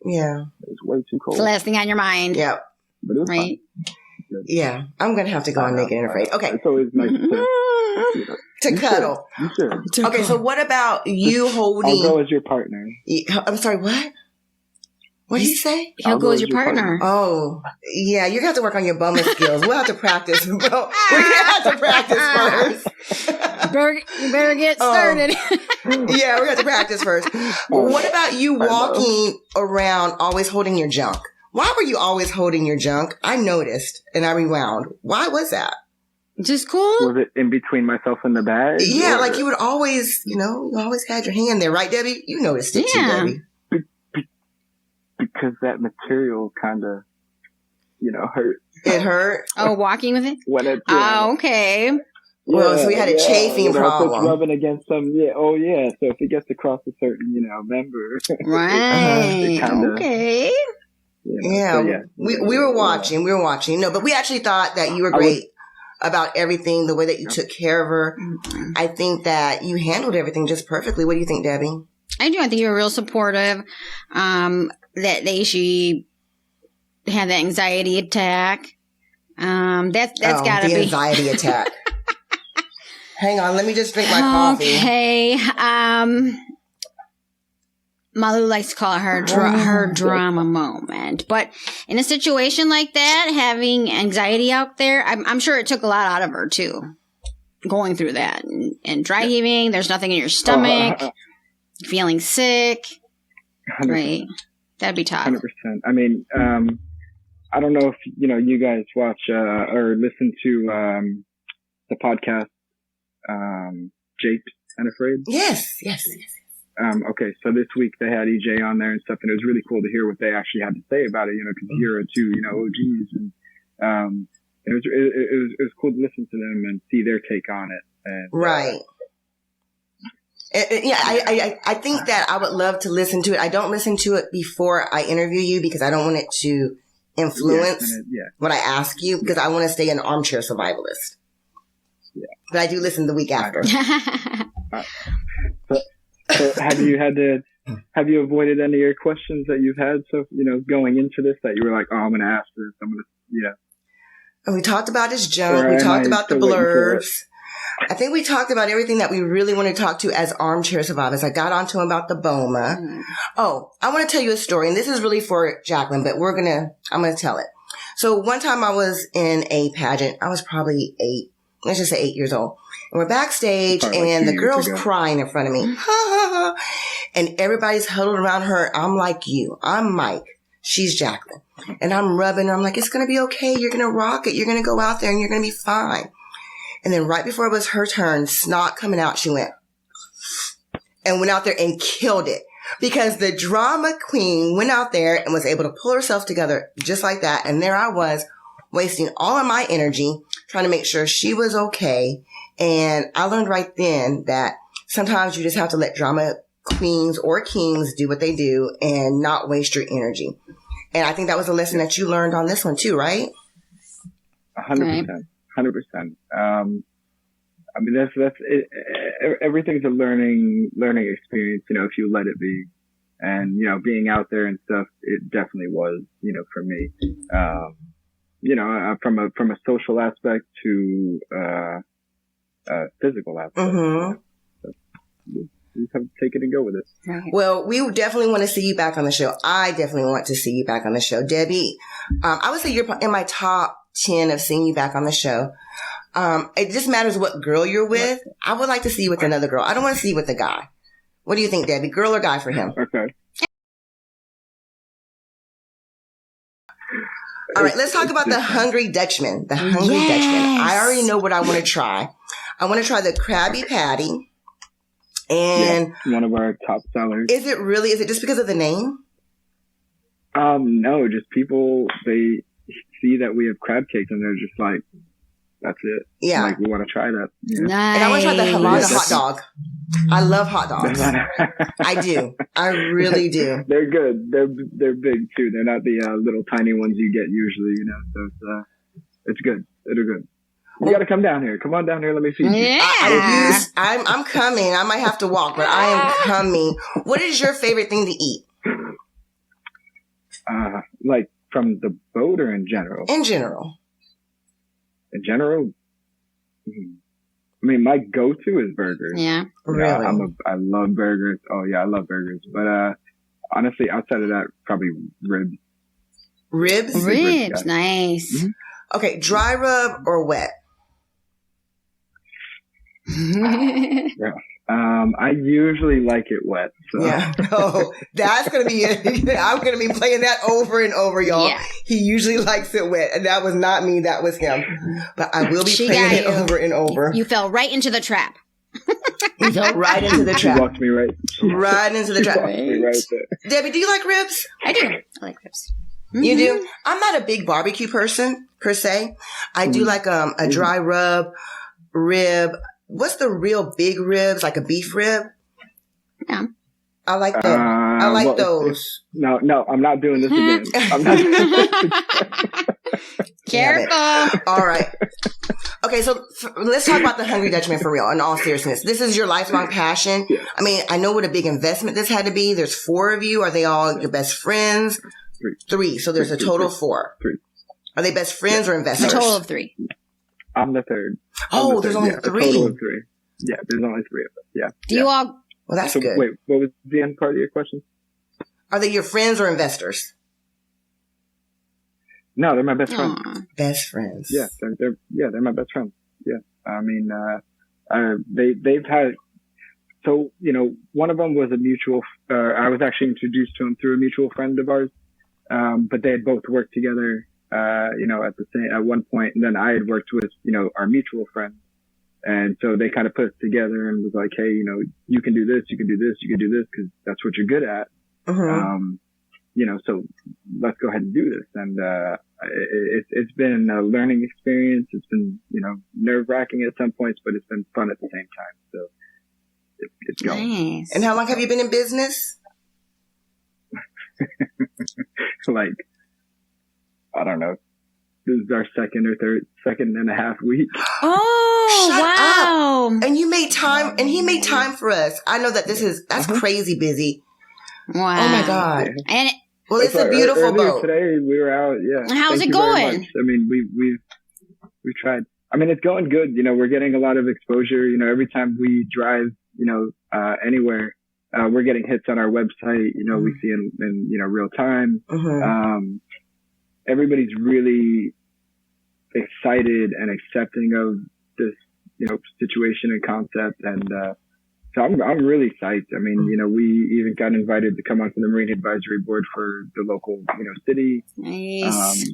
Yeah. It was way too cold. It's the last thing on your mind. Yeah. But it was right. fun. Yeah. I'm going to have to go on Naked and Afraid. Okay. It's always nice to cuddle. You should. Okay, so what about you holding... I'll go as your partner. I'm sorry, what? What did you say? He'll go as your partner. Oh, yeah. You're going to have to work on your bummer skills. We'll have to practice. We're going to have to practice first. You better get started. Yeah, we're going to have to practice first. What about you walking around always holding your junk? Why were you always holding your junk? I noticed and I rewound. Why was that? Just cool. Was it in between myself and the bag? Yeah, like you would always, you always had your hand there, right, Debbie? You noticed it too, Debbie. Because that material kind of, hurt. It hurt? Oh, walking with it? When it, okay. Well, so we had a chafing problem. If it's rubbing against some, So if it gets across a certain, member. Right. Okay. We were watching. No, but we actually thought that you were great about everything, the way that you took care of her. Mm-hmm. I think that you handled everything just perfectly. What do you think, Debbie? I do. I think you were real supportive. She had the anxiety attack. That's gotta the be anxiety attack. Hang on, let me just drink my coffee. Okay. Malu likes to call it her drama moment. But in a situation like that, having anxiety out there, I'm sure it took a lot out of her too. Going through that and dry heaving, there's nothing in your stomach, feeling sick, 100%. right? That'd be tough. 100%. I mean, I don't know if you guys watch or listen to the podcast, Japed and Afraid. Yes. Okay, so this week they had EJ on there and stuff, and it was really cool to hear what they actually had to say about it. Because here are two, OGs, and it was cool to listen to them and see their take on it. And, right. I think that I would love to listen to it. I don't listen to it before I interview you because I don't want it to influence what I ask you, because I want to stay an armchair survivalist. Yeah. But I do listen the week after. So have you avoided any of your questions that you've had? So, going into this that you were like, oh, I'm going to ask this. I'm going to, And we talked about his junk. We talked about the blurbs. I think we talked about everything that we really want to talk to as armchair survivors. I got onto him about the BOMA. Oh, I want to tell you a story, and this is really for Jacqueline, but I'm going to tell it. So one time I was in a pageant. I was probably 8 years old. And we're backstage, and the girl's crying in front of me. And everybody's huddled around her. I'm like you. I'm Mike. She's Jacqueline. And I'm rubbing her. I'm like, it's going to be okay. You're going to rock it. You're going to go out there, and you're going to be fine. And then right before it was her turn, snot coming out, she went out there and killed it. Because the drama queen went out there and was able to pull herself together just like that. And there I was, wasting all of my energy trying to make sure she was okay. And I learned right then that sometimes you just have to let drama queens or kings do what they do and not waste your energy. And I think that was a lesson that you learned on this one too, right? 100%. 100%. I mean, that's it. Everything's a learning experience, if you let it be. And, being out there and stuff, it definitely was, for me. From a social aspect to, physical aspect. Mm-hmm. So you just have to take it and go with it. Well, we definitely want to see you back on the show. I definitely want to see you back on the show. Debbie, I would say you're in my top 10 of seeing you back on the show. It just matters what girl you're with. I would like to see you with another girl. I don't want to see you with a guy. What do you think, Debbie? Girl or guy for him? Okay. All right, let's talk about the Hungry Dutchman. The Hungry Dutchman. I already know what I want to try. I want to try the Krabby Patty. And one of our top sellers. Is it just because of the name? No, just people, they see that we have crab cakes and they're just like, that's it. Yeah. Like, we want to try that. Nice. And I want to try the Havana hot dog. I love hot dogs. I do. I really do. They're good. They're big too. They're not the little tiny ones you get usually, So it's good. They're good. You got to come down here. Come on down here. Let me feed you. Yeah. I'm coming. I might have to walk, but I am coming. What is your favorite thing to eat? Like from the boat or in general? In general. In general, I mean, my go-to is burgers. Yeah. Really? I love burgers. Oh yeah, I love burgers. But honestly, outside of that, probably ribs. Ribs? Ribs, nice. Mm-hmm. Okay, dry rub or wet? Yeah. I usually like it wet. So. Yeah. Oh, that's going to be it. I'm going to be playing that over and over, y'all. Yeah. He usually likes it wet. And that was not me. That was him. But I will be playing it over and over. You fell right into the trap. You fell right into the trap. She walked me right. Right into the trap. Me right there. Debbie, do you like ribs? I do. I like ribs. You do? I'm not a big barbecue person, per se. I do like a dry rib. What's the real big ribs? Like a beef rib? Yeah. I like that. I like those. No, I'm not doing this again. I'm not doing this again. Careful. All right. Okay, so let's talk about the Hungry Dutchman for real, in all seriousness. This is your lifelong passion. Yeah. I mean, I know what a big investment this had to be. There's 4 of you. Are they all your best friends? 3. So there's a total of 4. 3. Are they best friends or A investors? total of 3. I'm the third. Oh, there's only 3. A total of 3. Yeah, there's only 3 of us. Yeah. Do you all? Well, that's So good. wait, what was the end part of your question? Are they your friends or investors? No, they're my best friends. Aw. Best friends. Yeah, they're my best friends. Yeah, I mean, they've had. So one of them was a mutual. I was actually introduced to him through a mutual friend of ours. But they had both worked together. At one point, and then I had worked with our mutual friend, and so they kind of put us together and was like, hey, you can do this, you can do this, you can do this because that's what you're good at. So let's go ahead and do this. And it's been a learning experience. It's been nerve wracking at some points, but it's been fun at the same time. So it's going. Nice. And how long have you been in business? Like, I don't know. This is our second and a half week. Oh, Shut wow. up. And you made time, and he made time for us. I know that that's crazy busy. Wow. Oh my God. And Well, it's a beautiful Earlier boat. today we were out. Yeah. How's Thank it you very going? much. I mean, we've tried. I mean, it's going good. We're getting a lot of exposure. Every time we drive, anywhere, we're getting hits on our website. We see in real time. Everybody's really excited and accepting of this, situation and concept. And, so I'm really psyched. I mean, we even got invited to come onto the Marine Advisory Board for the local, city. nice.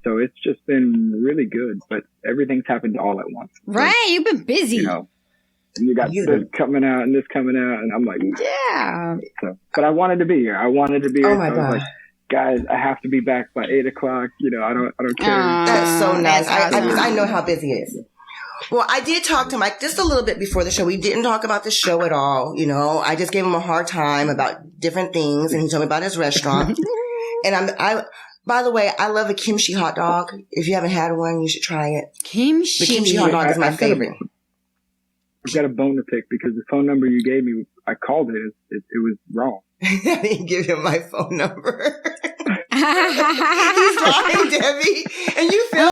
So it's just been really good, but everything's happened all at once. Right. You've been busy. And you got this coming out and this coming out, and I'm like, Yeah. so, but I wanted to be here. Oh my I was God. like, guys, I have to be back by 8 o'clock. I don't care. That's so nice. That's awesome. I know how busy it is. Well, I did talk to Mike just a little bit before the show. We didn't talk about the show at all. I just gave him a hard time about different things, and he told me about his restaurant. And by the way, I love a kimchi hot dog. If you haven't had one, you should try it. Kimchi. The kimchi hot dog is my I've got a- favorite. I've got a bone to pick because the phone number you gave me, I called it. It was wrong. I didn't give him my phone number. He's lying, Debbie. And you feel.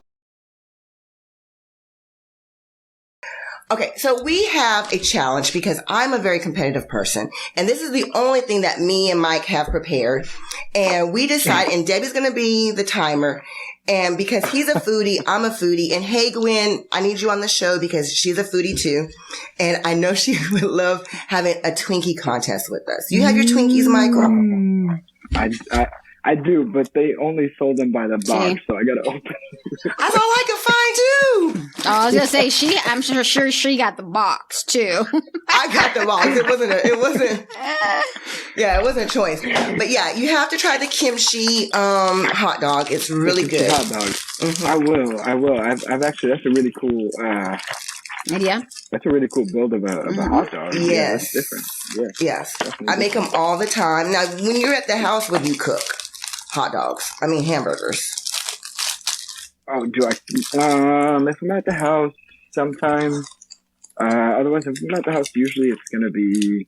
Okay, so we have a challenge because I'm a very competitive person, and this is the only thing that me and Mike have prepared. And we decide, and Debbie's going to be the timer. And because he's a foodie, I'm a foodie. And hey, Gwen, I need you on the show because she's a foodie too. And I know she would love having a Twinkie contest with us. You have your Twinkies, Michael? I do, but they only sold them by the box, so I gotta open it. That's all I could find too. I was gonna say I'm sure she got the box too. I got the box. It wasn't a choice. But yeah, you have to try the kimchi hot dog. It's really good. Hot dog. I will. I've actually, that's a really cool Yeah. that's a really cool build of a hot dog. Yes. Yeah, that's different. Yeah. Yes. Definitely I make them all the time. Now, when you're at the house, what do you cook? Hot dogs. I mean, hamburgers. Oh, do I? If I'm at the house, sometimes. Otherwise, if I'm at the house, usually it's gonna be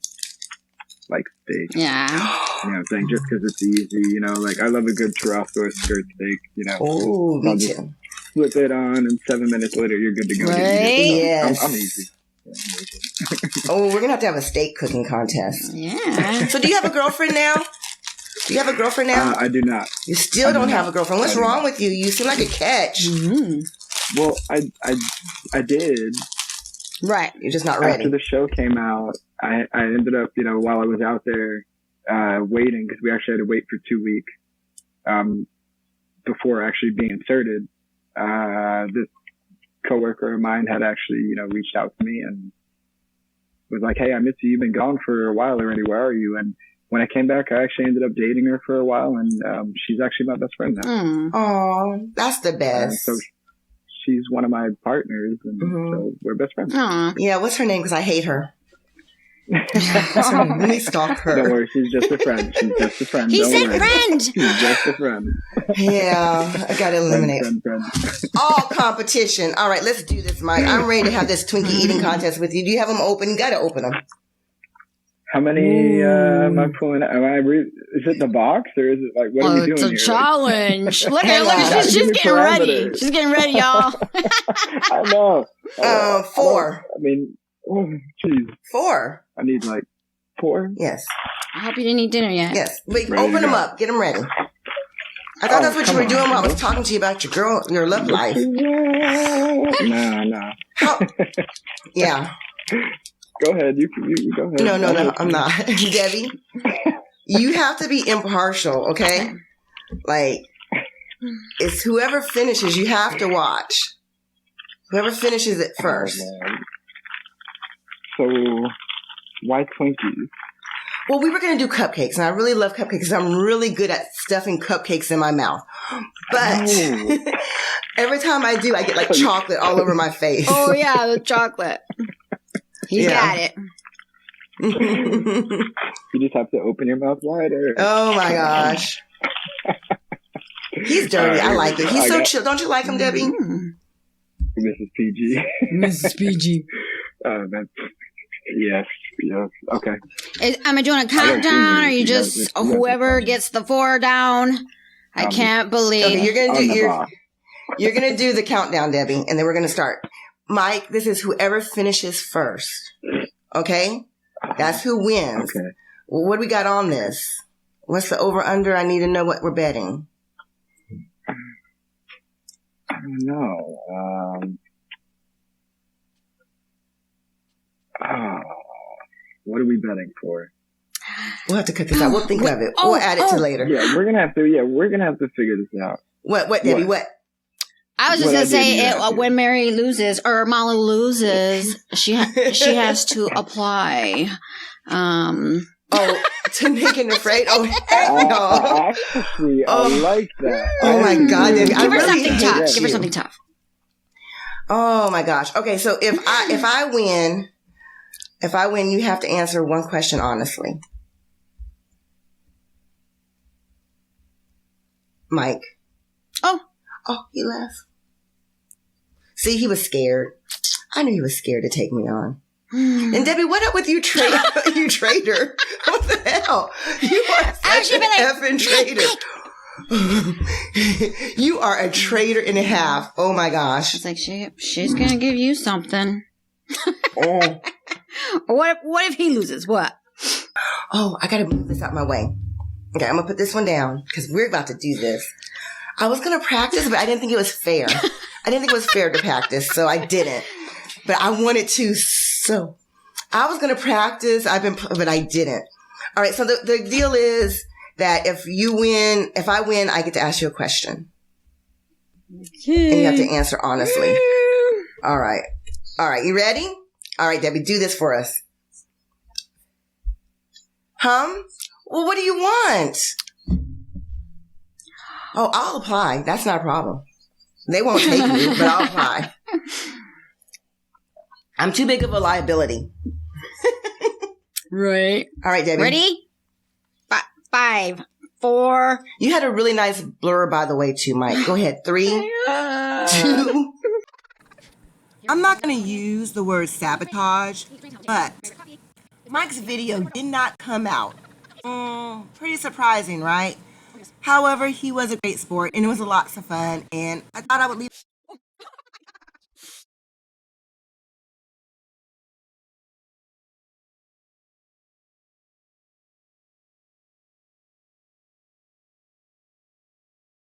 like steak. Yeah. You know what I'm saying? Just because it's easy, like I love a good churrasco or skirt steak. Oh, I'll me just too. flip it on, and 7 minutes later, you're good to go. Right? Yes. I'm easy. Yeah, Oh, we're gonna have a steak cooking contest. Yeah. So, do you have a girlfriend now? Do you have a girlfriend now? I do not. You still don't have a girlfriend. What's wrong with you? You seem like a catch. Mm-hmm. Well, I did. Right. You're just not ready. After the show came out, I ended up, while I was out there waiting, because we actually had to wait for 2 weeks before actually being inserted. This coworker of mine had actually, reached out to me and was like, "Hey, I miss you. You've been gone for a while already. Where are you?" And when I came back, I actually ended up dating her for a while, and she's actually my best friend now. Mm. Oh, that's the best. So she's one of my partners, and so we're best friends. Aw. Yeah, what's her name? Because I hate her. That's when I really stalked her. Don't worry, she's just a friend. She's just a friend. He Don't said worry. friend. She's just a friend. Yeah, I gotta eliminate Friend. all competition. All right, let's do this, Mike. I'm ready to have this Twinkie eating contest with you. Do you have them open? You gotta open them. How many am I pulling? Is it the box or is it like what are we doing It's a here? challenge. Look Hang at on. she's Give me getting ready. parameters. She's getting ready, y'all. I know. 4. I mean, oh, geez. 4. I need like 4. Yes. I hope you didn't eat dinner yet. Yes. Wait, Ready to open them go. up. Get them ready. I thought that's what you come were doing on. while I was talking to you about your love life. No. How? Yeah. Go ahead. You go ahead. No, I'm not. Debbie, you have to be impartial, okay? Like, it's whoever finishes, you have to watch. Whoever finishes it first. So, why Twinkies? Well, we were going to do cupcakes, and I really love cupcakes because I'm really good at stuffing cupcakes in my mouth. But every time I do, I get like chocolate all over my face. Oh yeah, the chocolate. He's got it. You just have to open your mouth wider. Oh my gosh. He's dirty. I like it. He's so chill. Don't you like him, Debbie? Mrs. PG. Mrs. PG. Yes. Okay. Am I doing a countdown, or you just whoever gets the 4 down? I can't believe. Okay, On you're gonna do the countdown, Debbie, and then we're gonna start. Mike, this is whoever finishes first. Okay? That's who wins. Okay. Well, what do we got on this? What's the over under? I need to know what we're betting. I don't know. What are we betting for? We'll have to cut this out. We'll think of it. We'll add it to later. Yeah, we're gonna have to figure this out. What, Debbie? What? I was just gonna say when Mary loses or Molly loses, she has to apply. To Naked and Afraid? Oh, heck no. Actually, I like that. Oh my God, Debbie. Give her something tough. Give her something tough. Oh my gosh. Okay, so if I win, you have to answer one question honestly. Mike. Oh, he left. See, he was scared. I knew he was scared to take me on. And Debbie, what up with you, you traitor? What the hell? You are such an effing traitor. You are a traitor and a half. Oh my gosh. It's like she's gonna give you something. Oh. What if he loses? What? Oh, I gotta move this out my way. Okay, I'm gonna put this one down because we're about to do this. I was gonna practice, but I didn't think it was fair. I didn't think it was fair to practice, so I didn't. But I wanted to, so I was gonna practice. But I didn't. All right. So the deal is that if I win, I get to ask you a question, and you have to answer honestly. All right. You ready? All right, Debbie, do this for us. Well, what do you want? Oh, I'll apply. That's not a problem. They won't take me, but I'll apply. I'm too big of a liability. Right. All right, Debbie. Ready? 5, 4. You had a really nice blur, by the way, too, Mike. Go ahead. 3, 2. I'm not going to use the word sabotage, but Mike's video did not come out. Pretty surprising, right? However, he was a great sport, and it was a lots of fun, and I thought I would leave